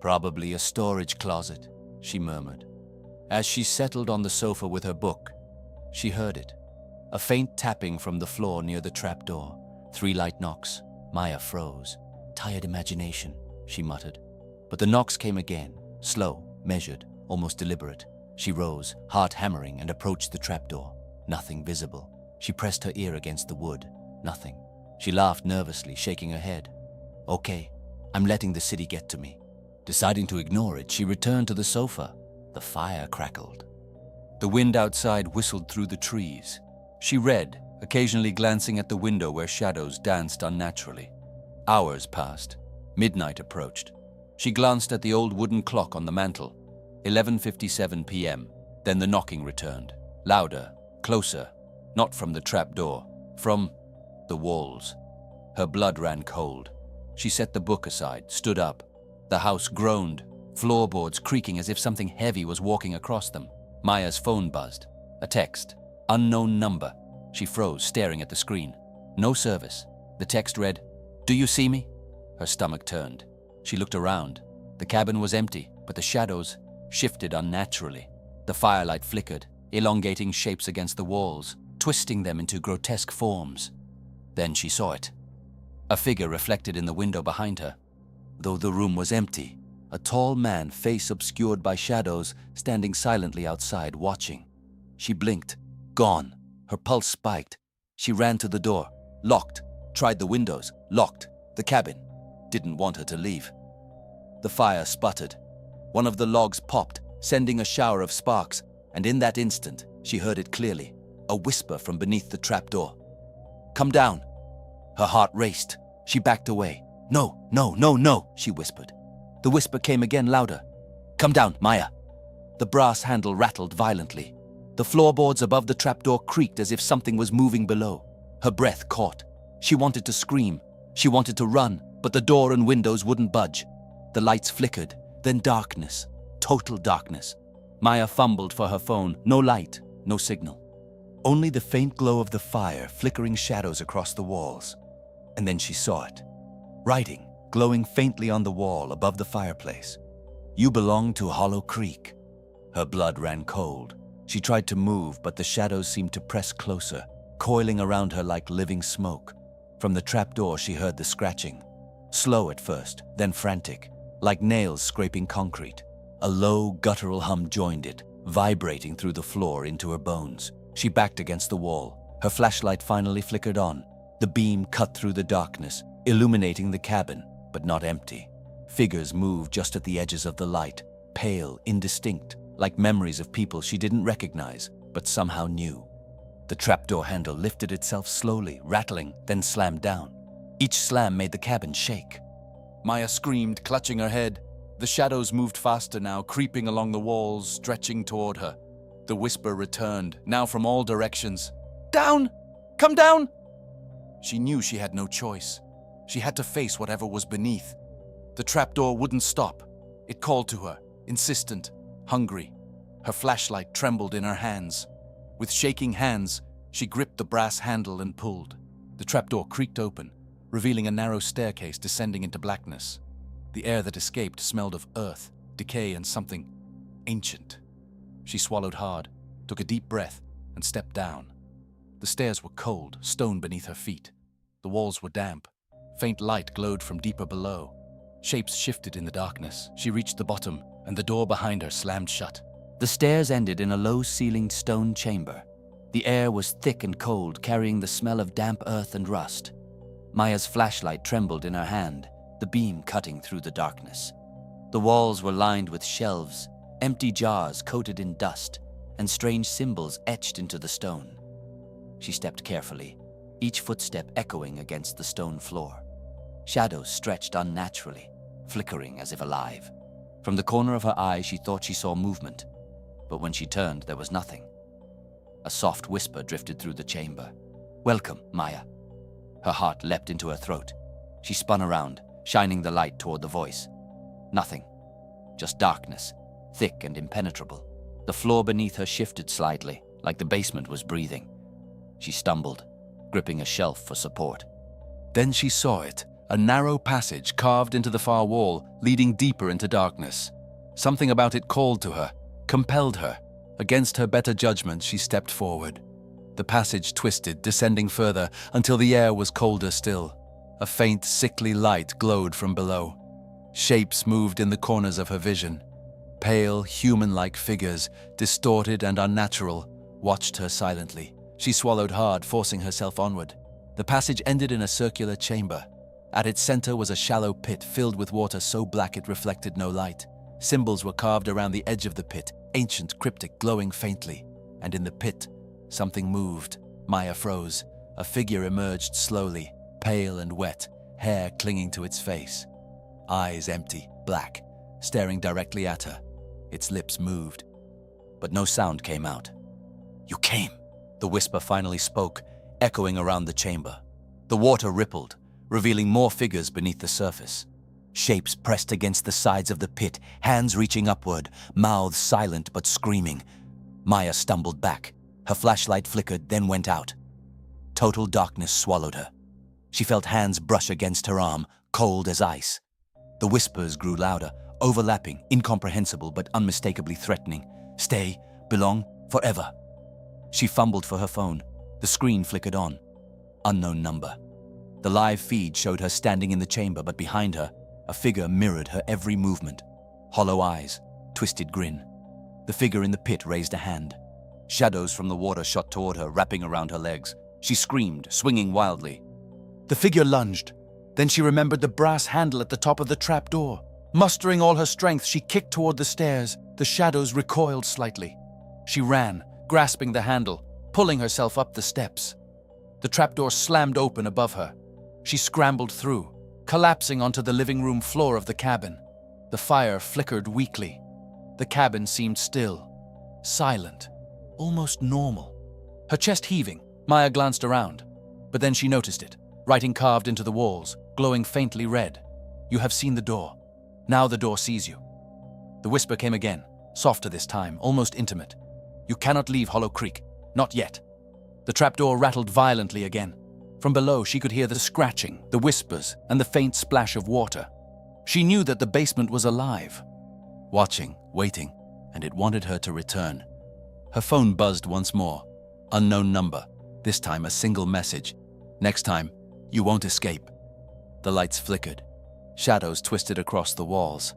Probably a storage closet. she murmured. As she settled on the sofa with her book, she heard it. A faint tapping from the floor near the trapdoor. 3 light knocks. Maya froze. Tired imagination, she muttered. But the knocks came again, slow, measured, almost deliberate. She rose, heart hammering, and approached the trapdoor. Nothing visible. She pressed her ear against the wood. Nothing. She laughed nervously, shaking her head. Okay, I'm letting the city get to me. Deciding to ignore it, she returned to the sofa. The fire crackled. The wind outside whistled through the trees. She read, occasionally glancing at the window where shadows danced unnaturally. Hours passed. Midnight approached. She glanced at the old wooden clock on the mantel. 11:57 p.m. Then the knocking returned. Louder, closer. Not from the trapdoor. From the walls. Her blood ran cold. She set the book aside, stood up. The house groaned, floorboards creaking as if something heavy was walking across them. Maya's phone buzzed. A text. Unknown number. She froze, staring at the screen. No service. The text read, "Do you see me?" Her stomach turned. She looked around. The cabin was empty, but the shadows shifted unnaturally. The firelight flickered, elongating shapes against the walls, twisting them into grotesque forms. Then she saw it. A figure reflected in the window behind her. Though the room was empty, a tall man, face obscured by shadows, standing silently outside, watching. She blinked. Gone. Her pulse spiked. She ran to the door. Locked. Tried the windows. Locked. The cabin. Didn't want her to leave. The fire sputtered. One of the logs popped, sending a shower of sparks, and in that instant, she heard it clearly. A whisper from beneath the trapdoor. "Come down." Her heart raced. She backed away. "No, no, no, no," she whispered. The whisper came again, louder. "Come down, Maya." The brass handle rattled violently. The floorboards above the trapdoor creaked as if something was moving below. Her breath caught. She wanted to scream. She wanted to run, but the door and windows wouldn't budge. The lights flickered, then darkness. Total darkness. Maya fumbled for her phone. No light, no signal. Only the faint glow of the fire, flickering shadows across the walls. And then she saw it. Writing, glowing faintly on the wall above the fireplace. "You belong to Hollow Creek." Her blood ran cold. She tried to move, but the shadows seemed to press closer, coiling around her like living smoke. From the trapdoor, she heard the scratching. Slow at first, then frantic, like nails scraping concrete. A low, guttural hum joined it, vibrating through the floor into her bones. She backed against the wall. Her flashlight finally flickered on. The beam cut through the darkness, illuminating the cabin, but not empty. Figures moved just at the edges of the light, pale, indistinct, like memories of people she didn't recognize, but somehow knew. The trapdoor handle lifted itself slowly, rattling, then slammed down. Each slam made the cabin shake. Maya screamed, clutching her head. The shadows moved faster now, creeping along the walls, stretching toward her. The whisper returned, now from all directions. "Down! Come down!" She knew she had no choice. She had to face whatever was beneath. The trapdoor wouldn't stop. It called to her, insistent, hungry. Her flashlight trembled in her hands. With shaking hands, she gripped the brass handle and pulled. The trapdoor creaked open, revealing a narrow staircase descending into blackness. The air that escaped smelled of earth, decay, and something ancient. She swallowed hard, took a deep breath, and stepped down. The stairs were cold, stone beneath her feet. The walls were damp. Faint light glowed from deeper below. Shapes shifted in the darkness. She reached the bottom, and the door behind her slammed shut. The stairs ended in a low-ceilinged stone chamber. The air was thick and cold, carrying the smell of damp earth and rust. Maya's flashlight trembled in her hand, the beam cutting through the darkness. The walls were lined with shelves, empty jars coated in dust, and strange symbols etched into the stone. She stepped carefully, each footstep echoing against the stone floor. Shadows stretched unnaturally, flickering as if alive. From the corner of her eye, she thought she saw movement, but when she turned, there was nothing. A soft whisper drifted through the chamber. "Welcome, Maya." Her heart leapt into her throat. She spun around, shining the light toward the voice. Nothing. Just darkness, thick and impenetrable. The floor beneath her shifted slightly, like the basement was breathing. She stumbled, gripping a shelf for support. Then she saw it, a narrow passage carved into the far wall, leading deeper into darkness. Something about it called to her, compelled her. Against her better judgment, she stepped forward. The passage twisted, descending further, until the air was colder still. A faint, sickly light glowed from below. Shapes moved in the corners of her vision. Pale, human-like figures, distorted and unnatural, watched her silently. She swallowed hard, forcing herself onward. The passage ended in a circular chamber. At its center was a shallow pit filled with water so black it reflected no light. Symbols were carved around the edge of the pit, ancient, cryptic, glowing faintly. And in the pit, something moved. Maya froze. A figure emerged slowly, pale and wet, hair clinging to its face. Eyes empty, black, staring directly at her. Its lips moved, but no sound came out. "You came," the whisper finally spoke, echoing around the chamber. The water rippled, revealing more figures beneath the surface. Shapes pressed against the sides of the pit, hands reaching upward, mouths silent but screaming. Maya stumbled back. Her flashlight flickered, then went out. Total darkness swallowed her. She felt hands brush against her arm, cold as ice. The whispers grew louder, overlapping, incomprehensible but unmistakably threatening. Stay, belong, forever. She fumbled for her phone. The screen flickered on. Unknown number. The live feed showed her standing in the chamber, but behind her, a figure mirrored her every movement. Hollow eyes, twisted grin. The figure in the pit raised a hand. Shadows from the water shot toward her, wrapping around her legs. She screamed, swinging wildly. The figure lunged. Then she remembered the brass handle at the top of the trapdoor. Mustering all her strength, she kicked toward the stairs. The shadows recoiled slightly. She ran, grasping the handle, pulling herself up the steps. The trapdoor slammed open above her. She scrambled through, collapsing onto the living room floor of the cabin. The fire flickered weakly. The cabin seemed still, silent, almost normal. Her chest heaving, Maya glanced around. But then she noticed it, writing carved into the walls, glowing faintly red. "You have seen the door. Now the door sees you." The whisper came again, softer this time, almost intimate. "You cannot leave Hollow Creek. Not yet." The trapdoor rattled violently again. From below, she could hear the scratching, the whispers, and the faint splash of water. She knew that the basement was alive, watching, waiting, and it wanted her to return. Her phone buzzed once more. Unknown number. This time a single message. Next time, you won't escape. The lights flickered. Shadows twisted across the walls.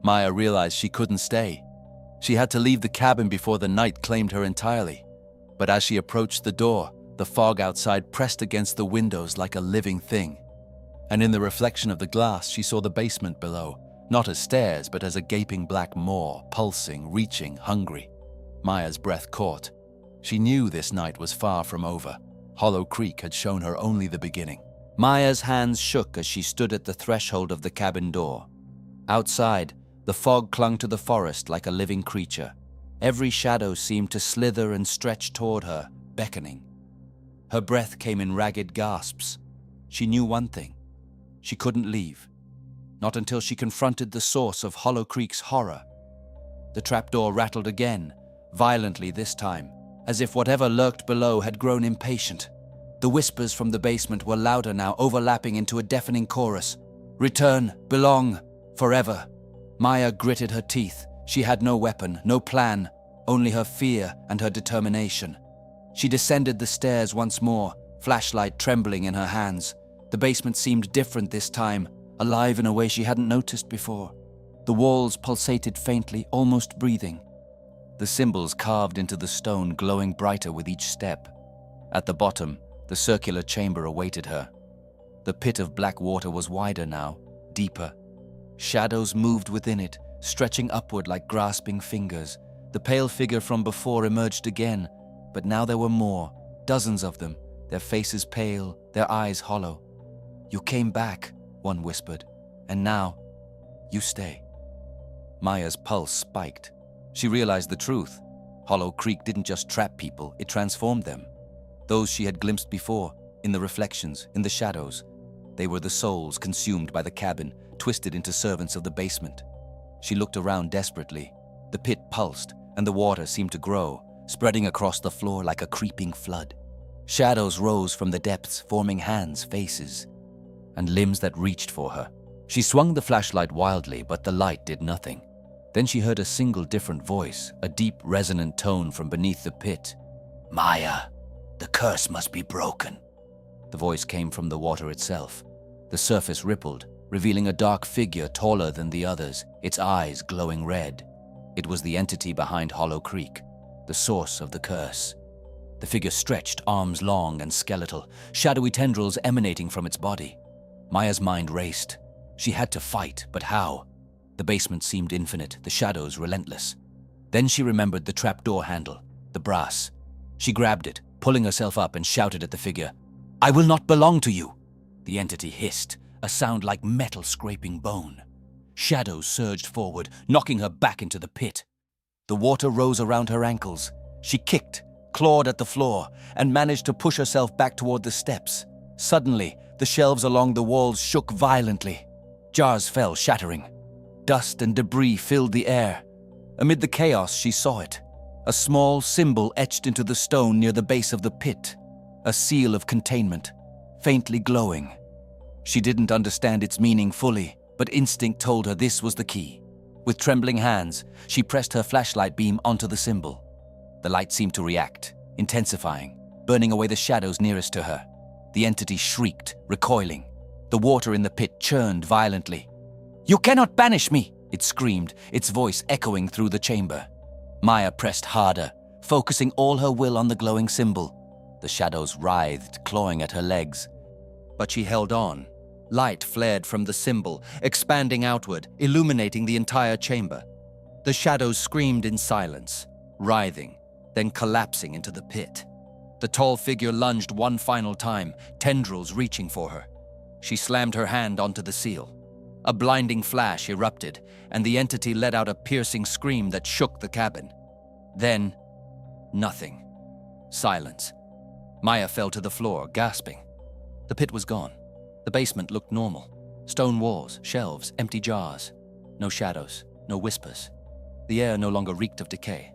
Maya realized she couldn't stay. She had to leave the cabin before the night claimed her entirely. But as she approached the door, the fog outside pressed against the windows like a living thing. And in the reflection of the glass, she saw the basement below, not as stairs, but as a gaping black maw, pulsing, reaching, hungry. Maya's breath caught. She knew this night was far from over. Hollow Creek had shown her only the beginning. Maya's hands shook as she stood at the threshold of the cabin door. Outside, the fog clung to the forest like a living creature. Every shadow seemed to slither and stretch toward her, beckoning. Her breath came in ragged gasps. She knew one thing. She couldn't leave. Not until she confronted the source of Hollow Creek's horror. The trapdoor rattled again, violently this time, as if whatever lurked below had grown impatient. The whispers from the basement were louder now, overlapping into a deafening chorus. Return, belong, forever. Maya gritted her teeth. She had no weapon, no plan, only her fear and her determination. She descended the stairs once more, flashlight trembling in her hands. The basement seemed different this time, alive in a way she hadn't noticed before. The walls pulsated faintly, almost breathing. The symbols carved into the stone glowing brighter with each step. At the bottom, the circular chamber awaited her. The pit of black water was wider now, deeper. Shadows moved within it, stretching upward like grasping fingers. The pale figure from before emerged again, but now there were more, dozens of them, their faces pale, their eyes hollow. "You came back," one whispered, "and now, you stay." Maya's pulse spiked. She realized the truth. Hollow Creek didn't just trap people, it transformed them. Those she had glimpsed before, in the reflections, in the shadows. They were the souls consumed by the cabin, twisted into servants of the basement. She looked around desperately. The pit pulsed, and the water seemed to grow, spreading across the floor like a creeping flood. Shadows rose from the depths, forming hands, faces, and limbs that reached for her. She swung the flashlight wildly, but the light did nothing. Then she heard a single different voice, a deep, resonant tone from beneath the pit. "Maya, the curse must be broken." The voice came from the water itself. The surface rippled, revealing a dark figure taller than the others, its eyes glowing red. It was the entity behind Hollow Creek, the source of the curse. The figure stretched, arms long and skeletal, shadowy tendrils emanating from its body. Maya's mind raced. She had to fight, but how? The basement seemed infinite, the shadows relentless. Then she remembered the trapdoor handle, the brass. She grabbed it, pulling herself up, and shouted at the figure, "I will not belong to you!" The entity hissed, a sound like metal scraping bone. Shadows surged forward, knocking her back into the pit. The water rose around her ankles. She kicked, clawed at the floor, and managed to push herself back toward the steps. Suddenly, the shelves along the walls shook violently. Jars fell, shattering. Dust and debris filled the air. Amid the chaos, she saw it. A small symbol etched into the stone near the base of the pit. A seal of containment, faintly glowing. She didn't understand its meaning fully, but instinct told her this was the key. With trembling hands, she pressed her flashlight beam onto the symbol. The light seemed to react, intensifying, burning away the shadows nearest to her. The entity shrieked, recoiling. The water in the pit churned violently. "You cannot banish me!" it screamed, its voice echoing through the chamber. Maya pressed harder, focusing all her will on the glowing symbol. The shadows writhed, clawing at her legs. But she held on. Light flared from the symbol, expanding outward, illuminating the entire chamber. The shadows screamed in silence, writhing, then collapsing into the pit. The tall figure lunged one final time, tendrils reaching for her. She slammed her hand onto the seal. A blinding flash erupted, and the entity let out a piercing scream that shook the cabin. Then, nothing. Silence. Maya fell to the floor, gasping. The pit was gone. The basement looked normal. Stone walls, shelves, empty jars. No shadows, no whispers. The air no longer reeked of decay.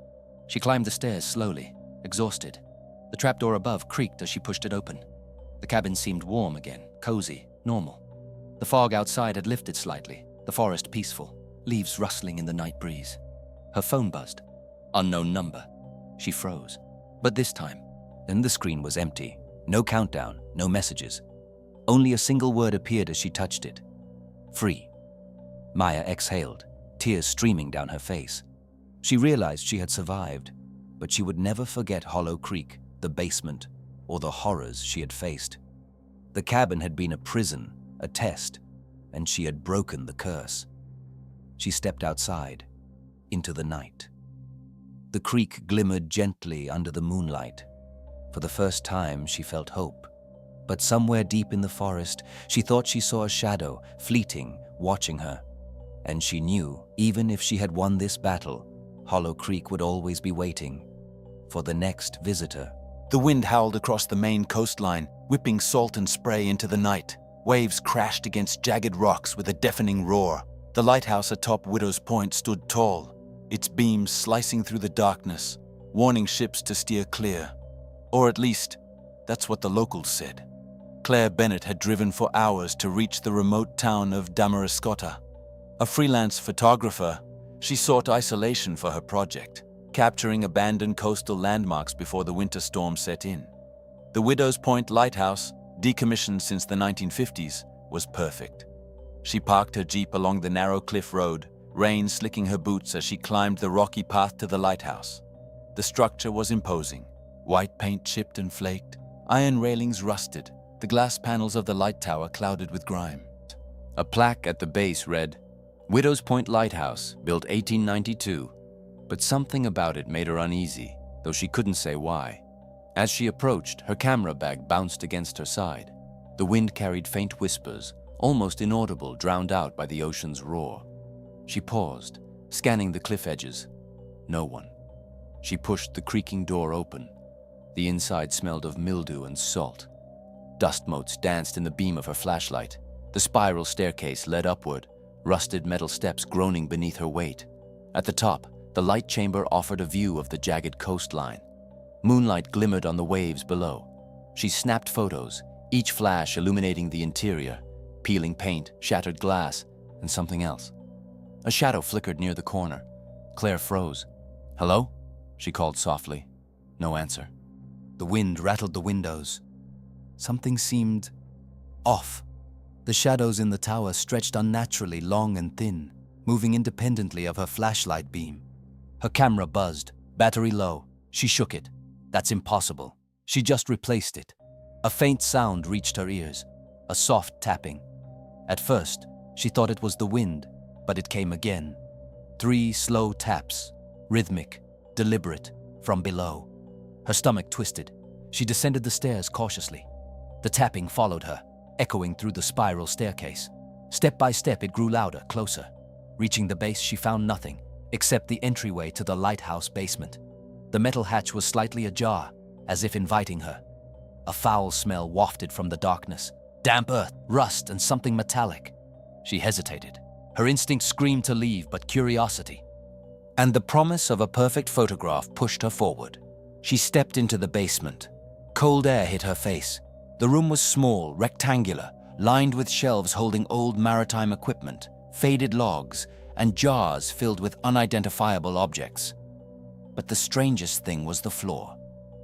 She climbed the stairs slowly, exhausted. The trapdoor above creaked as she pushed it open. The cabin seemed warm again, cozy, normal. The fog outside had lifted slightly, the forest peaceful, leaves rustling in the night breeze. Her phone buzzed. Unknown number. She froze. But this time, then the screen was empty. No countdown, no messages. Only a single word appeared as she touched it. Free. Maya exhaled, tears streaming down her face. She realized she had survived, but she would never forget Hollow Creek, the basement, or the horrors she had faced. The cabin had been a prison, a test, and she had broken the curse. She stepped outside, into the night. The creek glimmered gently under the moonlight. For the first time, she felt hope. But somewhere deep in the forest, she thought she saw a shadow, fleeting, watching her. And she knew, even if she had won this battle, Hollow Creek would always be waiting for the next visitor. The wind howled across the main coastline, whipping salt and spray into the night. Waves crashed against jagged rocks with a deafening roar. The lighthouse atop Widow's Point stood tall, its beams slicing through the darkness, warning ships to steer clear. Or at least, that's what the locals said. Claire Bennett had driven for hours to reach the remote town of Damariscotta. A freelance photographer, she sought isolation for her project, capturing abandoned coastal landmarks before the winter storm set in. The Widow's Point lighthouse, decommissioned since the 1950s, was perfect. She parked her Jeep along the narrow cliff road, rain slicking her boots as she climbed the rocky path to the lighthouse. The structure was imposing. White paint chipped and flaked, iron railings rusted, the glass panels of the light tower clouded with grime. A plaque at the base read, "Widow's Point Lighthouse, built 1892. But something about it made her uneasy, though she couldn't say why. As she approached, her camera bag bounced against her side. The wind carried faint whispers, almost inaudible, drowned out by the ocean's roar. She paused, scanning the cliff edges. No one. She pushed the creaking door open. The inside smelled of mildew and salt. Dust motes danced in the beam of her flashlight. The spiral staircase led upward, rusted metal steps groaning beneath her weight. At the top, the light chamber offered a view of the jagged coastline. Moonlight glimmered on the waves below. She snapped photos, each flash illuminating the interior, peeling paint, shattered glass, and something else. A shadow flickered near the corner, Claire froze. "Hello?" she called softly. No answer. The wind rattled the windows. Something seemed off. The shadows in the tower stretched unnaturally long and thin, moving independently of her flashlight beam. Her camera buzzed, battery low. She shook it. That's impossible. She just replaced it. A faint sound reached her ears, a soft tapping. At first, she thought it was the wind, but it came again. 3 slow taps, rhythmic, deliberate, from below. Her stomach twisted. She descended the stairs cautiously. The tapping followed her, echoing through the spiral staircase. Step by step, it grew louder, closer. Reaching the base, she found nothing, except the entryway to the lighthouse basement. The metal hatch was slightly ajar, as if inviting her. A foul smell wafted from the darkness. Damp earth, rust, and something metallic. She hesitated. Her instinct screamed to leave, but curiosity and the promise of a perfect photograph pushed her forward. She stepped into the basement. Cold air hit her face. The room was small, rectangular, lined with shelves holding old maritime equipment, faded logs, and jars filled with unidentifiable objects. But the strangest thing was the floor.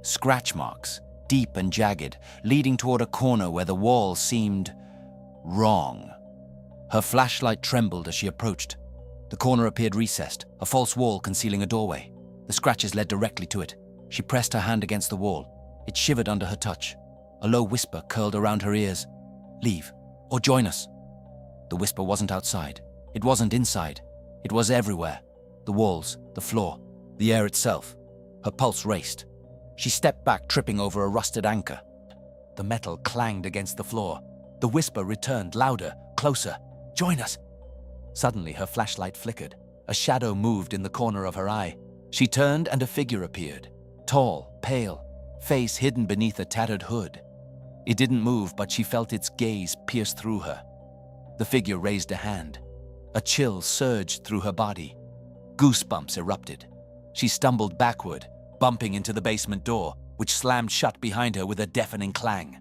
Scratch marks, deep and jagged, leading toward a corner where the wall seemed wrong. Her flashlight trembled as she approached. The corner appeared recessed, a false wall concealing a doorway. The scratches led directly to it. She pressed her hand against the wall. It shivered under her touch. A low whisper curled around her ears. "Leave, or join us." The whisper wasn't outside. It wasn't inside. It was everywhere. The walls, the floor, the air itself. Her pulse raced. She stepped back, tripping over a rusted anchor. The metal clanged against the floor. The whisper returned, louder, closer. "Join us." Suddenly, her flashlight flickered. A shadow moved in the corner of her eye. She turned and a figure appeared. Tall, pale, face hidden beneath a tattered hood. It didn't move, but she felt its gaze pierce through her. The figure raised a hand. A chill surged through her body. Goosebumps erupted. She stumbled backward, bumping into the basement door, which slammed shut behind her with a deafening clang.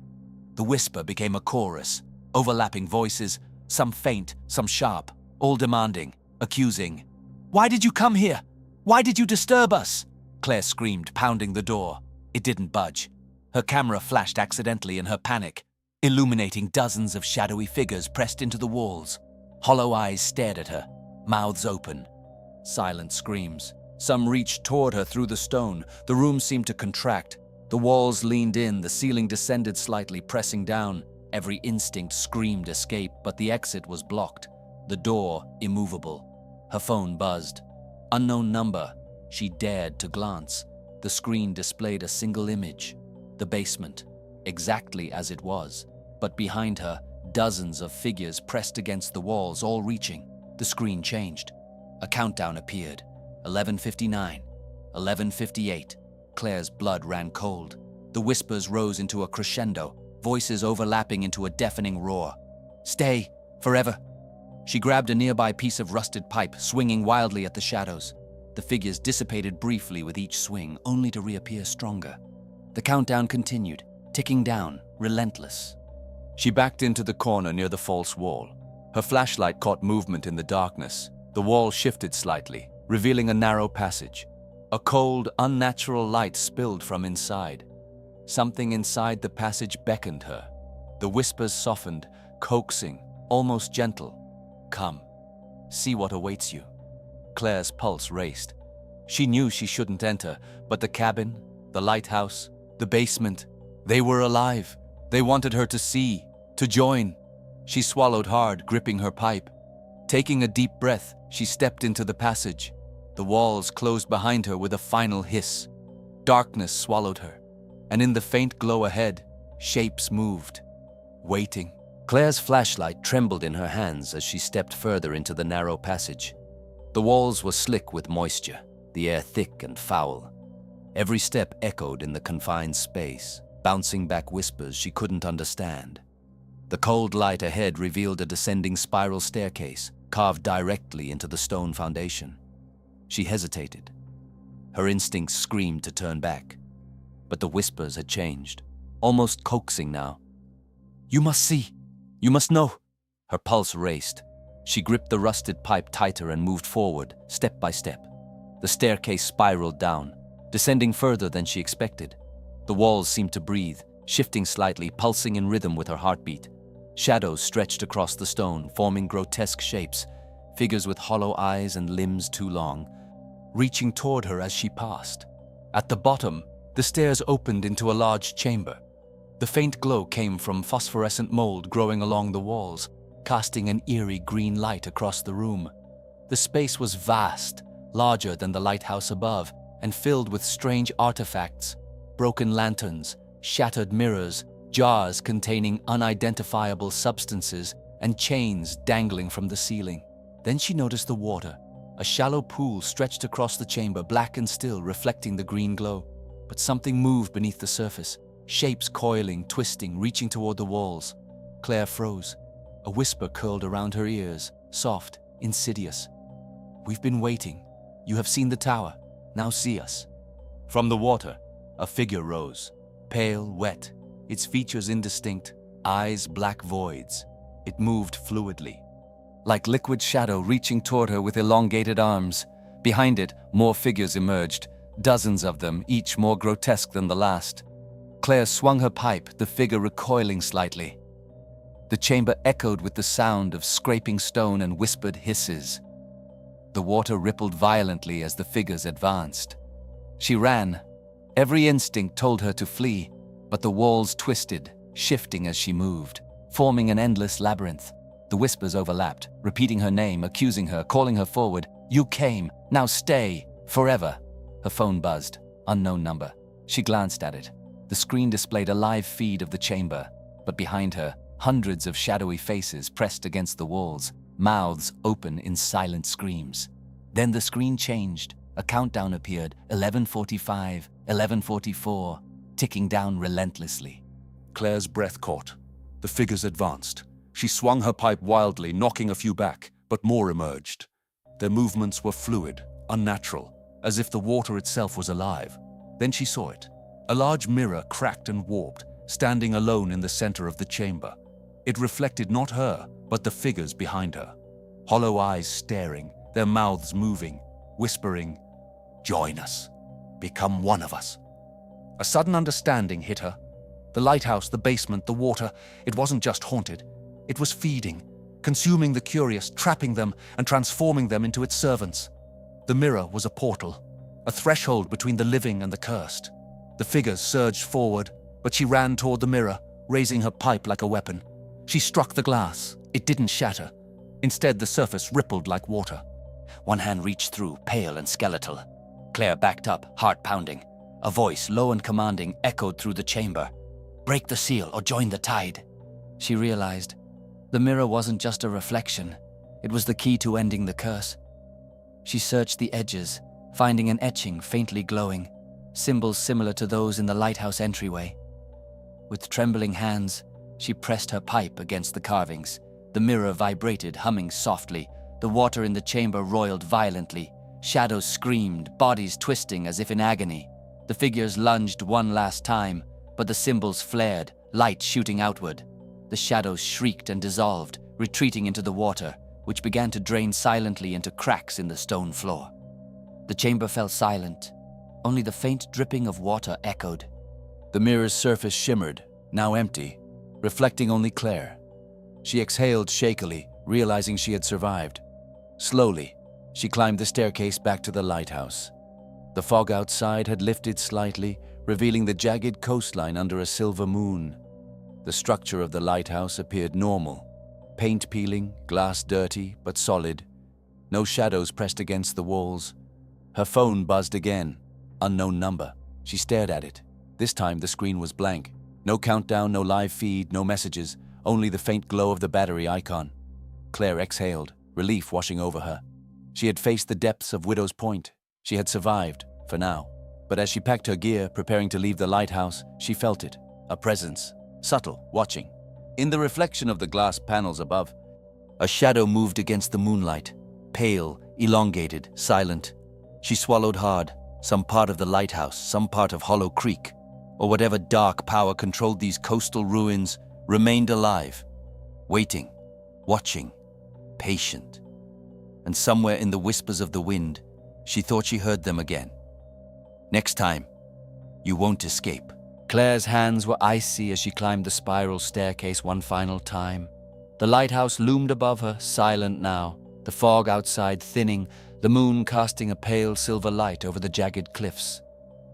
The whisper became a chorus, overlapping voices, some faint, some sharp, all demanding, accusing. "Why did you come here? Why did you disturb us?" Claire screamed, pounding the door. It didn't budge. Her camera flashed accidentally in her panic, illuminating dozens of shadowy figures pressed into the walls. Hollow eyes stared at her, mouths open. Silent screams. Some reached toward her through the stone. The room seemed to contract. The walls leaned in, the ceiling descended slightly, pressing down. Every instinct screamed escape, but the exit was blocked. The door immovable. Her phone buzzed. Unknown number. She dared to glance. The screen displayed a single image. The basement, exactly as it was. But behind her, dozens of figures pressed against the walls, all reaching. The screen changed. A countdown appeared. 11:59. 11:58. Claire's blood ran cold. The whispers rose into a crescendo, voices overlapping into a deafening roar. "Stay, forever." She grabbed a nearby piece of rusted pipe, swinging wildly at the shadows. The figures dissipated briefly with each swing, only to reappear stronger. The countdown continued, ticking down, relentless. She backed into the corner near the false wall. Her flashlight caught movement in the darkness. The wall shifted slightly, revealing a narrow passage. A cold, unnatural light spilled from inside. Something inside the passage beckoned her. The whispers softened, coaxing, almost gentle. "Come, see what awaits you." Claire's pulse raced. She knew she shouldn't enter, but the cabin, the lighthouse, the basement, they were alive. They wanted her to see, to join. She swallowed hard, gripping her pipe. Taking a deep breath, she stepped into the passage. The walls closed behind her with a final hiss. Darkness swallowed her, and in the faint glow ahead, shapes moved, waiting. Claire's flashlight trembled in her hands as she stepped further into the narrow passage. The walls were slick with moisture, the air thick and foul. Every step echoed in the confined space, bouncing back whispers she couldn't understand. The cold light ahead revealed a descending spiral staircase, carved directly into the stone foundation. She hesitated. Her instincts screamed to turn back, but the whispers had changed, almost coaxing now. "You must see. You must know." Her pulse raced. She gripped the rusted pipe tighter and moved forward, step by step. The staircase spiraled down, descending further than she expected. The walls seemed to breathe, shifting slightly, pulsing in rhythm with her heartbeat. Shadows stretched across the stone, forming grotesque shapes, figures with hollow eyes and limbs too long, reaching toward her as she passed. At the bottom, the stairs opened into a large chamber. The faint glow came from phosphorescent mold growing along the walls, casting an eerie green light across the room. The space was vast, larger than the lighthouse above, and filled with strange artifacts, broken lanterns, shattered mirrors, jars containing unidentifiable substances, and chains dangling from the ceiling. Then she noticed the water. A shallow pool stretched across the chamber, black and still, reflecting the green glow. But something moved beneath the surface, shapes coiling, twisting, reaching toward the walls. Claire froze. A whisper curled around her ears, soft, insidious. "We've been waiting. You have seen the tower. Now see us." From the water, a figure rose, pale, wet, its features indistinct, eyes black voids. It moved fluidly, like liquid shadow reaching toward her with elongated arms. Behind it, more figures emerged, dozens of them, each more grotesque than the last. Claire swung her pipe, the figure recoiling slightly. The chamber echoed with the sound of scraping stone and whispered hisses. The water rippled violently as the figures advanced. She ran. Every instinct told her to flee, but the walls twisted, shifting as she moved, forming an endless labyrinth. The whispers overlapped, repeating her name, accusing her, calling her forward. "You came, now stay, forever." Her phone buzzed. Unknown number. She glanced at it. The screen displayed a live feed of the chamber, but behind her, hundreds of shadowy faces pressed against the walls, mouths open in silent screams. Then the screen changed. A countdown appeared, 11:45, 11:44, ticking down relentlessly. Claire's breath caught. The figures advanced. She swung her pipe wildly, knocking a few back, but more emerged. Their movements were fluid, unnatural, as if the water itself was alive. Then she saw it. A large mirror, cracked and warped, standing alone in the center of the chamber. It reflected not her, but the figures behind her. Hollow eyes staring, their mouths moving, whispering, "Join us. Become one of us." A sudden understanding hit her. The lighthouse, the basement, the water, it wasn't just haunted. It was feeding, consuming the curious, trapping them and transforming them into its servants. The mirror was a portal, a threshold between the living and the cursed. The figures surged forward, but she ran toward the mirror, raising her pipe like a weapon. She struck the glass. It didn't shatter. Instead, the surface rippled like water. One hand reached through, pale and skeletal. Claire backed up, heart pounding. A voice, low and commanding, echoed through the chamber. "Break the seal or join the tide." She realized the mirror wasn't just a reflection. It was the key to ending the curse. She searched the edges, finding an etching faintly glowing, symbols similar to those in the lighthouse entryway. With trembling hands, she pressed her pipe against the carvings. The mirror vibrated, humming softly. The water in the chamber roiled violently. Shadows screamed, bodies twisting as if in agony. The figures lunged one last time, but the symbols flared, light shooting outward. The shadows shrieked and dissolved, retreating into the water, which began to drain silently into cracks in the stone floor. The chamber fell silent. Only the faint dripping of water echoed. The mirror's surface shimmered, now empty, reflecting only Claire. She exhaled shakily, realizing she had survived. Slowly, she climbed the staircase back to the lighthouse. The fog outside had lifted slightly, revealing the jagged coastline under a silver moon. The structure of the lighthouse appeared normal. Paint peeling, glass dirty but solid. No shadows pressed against the walls. Her phone buzzed again. Unknown number. She stared at it. This time the screen was blank. No countdown, no live feed, no messages, only the faint glow of the battery icon. Claire exhaled, relief washing over her. She had faced the depths of Widow's Point. She had survived, for now. But as she packed her gear, preparing to leave the lighthouse, she felt it. A presence. Subtle, watching. In the reflection of the glass panels above, a shadow moved against the moonlight. Pale, elongated, silent. She swallowed hard. Some part of the lighthouse, some part of Hollow Creek, or whatever dark power controlled these coastal ruins, remained alive. Waiting, watching, patient. And somewhere in the whispers of the wind, She thought she heard them again. Next time, you won't escape. Claire's hands were icy as she climbed the spiral staircase one final time. The lighthouse loomed above her, silent now, the fog outside thinning, the moon casting a pale silver light over the jagged cliffs.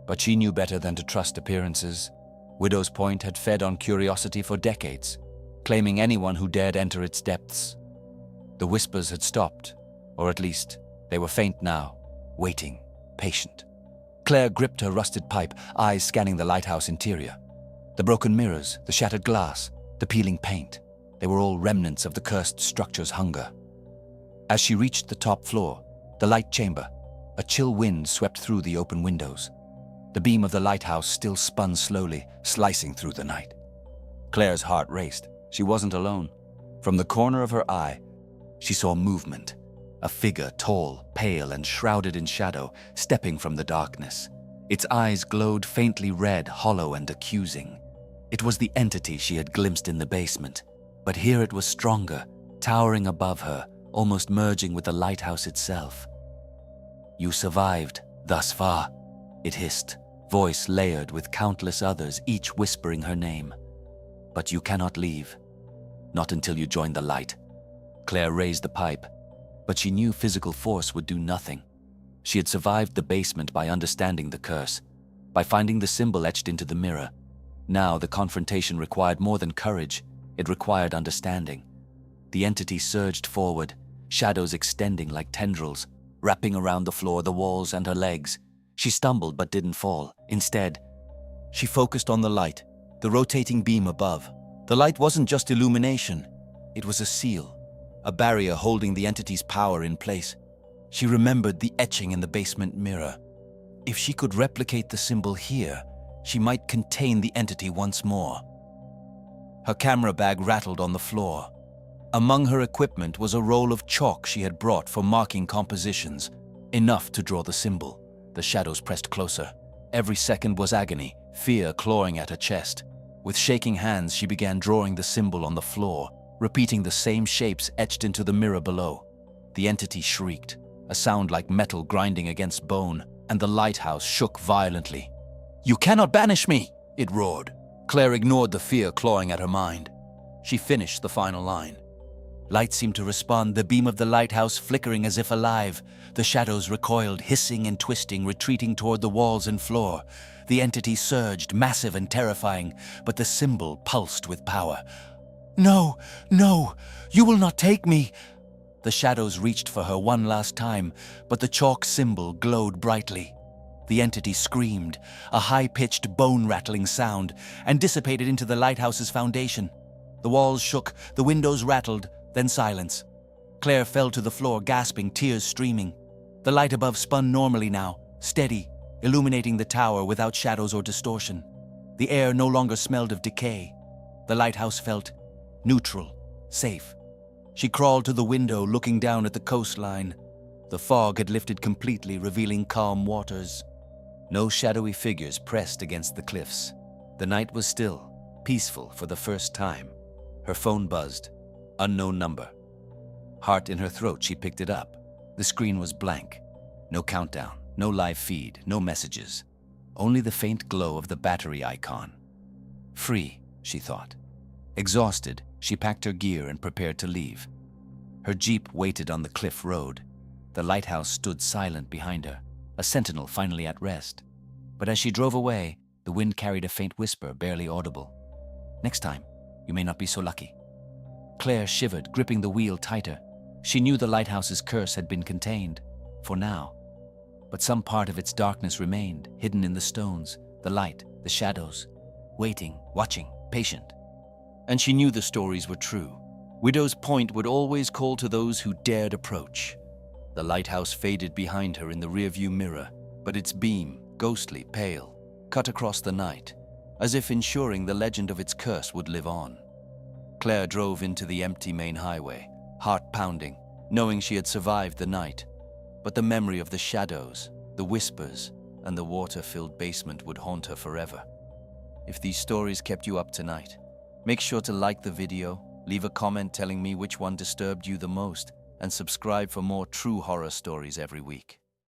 But she knew better than to trust appearances. Widow's Point had fed on curiosity for decades, claiming anyone who dared enter its depths. The whispers had stopped, or at least they were faint now, waiting, patient. Claire gripped her rusted pipe, eyes scanning the lighthouse interior. The broken mirrors, the shattered glass, the peeling paint, they were all remnants of the cursed structure's hunger. As she reached the top floor, the light chamber, a chill wind swept through the open windows. The beam of the lighthouse still spun slowly, slicing through the night. Claire's heart raced. She wasn't alone. From the corner of her eye, she saw movement. A figure, tall, pale, and shrouded in shadow, stepping from the darkness. Its eyes glowed faintly red, hollow, and accusing. It was the entity she had glimpsed in the basement, but here it was stronger, towering above her, almost merging with the lighthouse itself. "You survived, thus far," it hissed, voice layered with countless others, each whispering her name. "But you cannot leave. Not until you join the light." Claire raised the pipe, but she knew physical force would do nothing. She had survived the basement by understanding the curse, by finding the symbol etched into the mirror. Now the confrontation required more than courage, it required understanding. The entity surged forward, shadows extending like tendrils, wrapping around the floor, the walls, and her legs. She stumbled but didn't fall. Instead, she focused on the light, the rotating beam above. The light wasn't just illumination, it was a seal, a barrier holding the entity's power in place. She remembered the etching in the basement mirror. If she could replicate the symbol here, she might contain the entity once more. Her camera bag rattled on the floor. Among her equipment was a roll of chalk she had brought for marking compositions, enough to draw the symbol. The shadows pressed closer. Every second was agony, fear clawing at her chest. With shaking hands, she began drawing the symbol on the floor, repeating the same shapes etched into the mirror below. The entity shrieked, a sound like metal grinding against bone, and the lighthouse shook violently. "You cannot banish me!" it roared. Claire ignored the fear clawing at her mind. She finished the final line. Light seemed to respond, the beam of the lighthouse flickering as if alive. The shadows recoiled, hissing and twisting, retreating toward the walls and floor. The entity surged, massive and terrifying, but the symbol pulsed with power. "No, no, you will not take me!" The shadows reached for her one last time, but the chalk symbol glowed brightly. The entity screamed, a high-pitched, bone-rattling sound, and dissipated into the lighthouse's foundation. The walls shook, the windows rattled, then silence. Claire fell to the floor, gasping, tears streaming. The light above spun normally now, steady, illuminating the tower without shadows or distortion. The air no longer smelled of decay. The lighthouse felt neutral, safe. She crawled to the window, looking down at the coastline. The fog had lifted completely, revealing calm waters. No shadowy figures pressed against the cliffs. The night was still, peaceful for the first time. Her phone buzzed. Unknown number. Heart in her throat, she picked it up. The screen was blank. No countdown, no live feed, no messages. Only the faint glow of the battery icon. Free, she thought. Exhausted, she packed her gear and prepared to leave. Her jeep waited on the cliff road. The lighthouse stood silent behind her, a sentinel finally at rest. But as she drove away, the wind carried a faint whisper, barely audible. "Next time, you may not be so lucky." Claire shivered, gripping the wheel tighter. She knew the lighthouse's curse had been contained, for now. But some part of its darkness remained, hidden in the stones, the light, the shadows, waiting, watching, patient. And she knew the stories were true. Widow's Point would always call to those who dared approach. The lighthouse faded behind her in the rearview mirror, but its beam, ghostly, pale, cut across the night, as if ensuring the legend of its curse would live on. Claire drove into the empty main highway, heart pounding, knowing she had survived the night. But the memory of the shadows, the whispers, and the water-filled basement would haunt her forever. If these stories kept you up tonight, make sure to like the video, leave a comment telling me which one disturbed you the most, and subscribe for more true horror stories every week.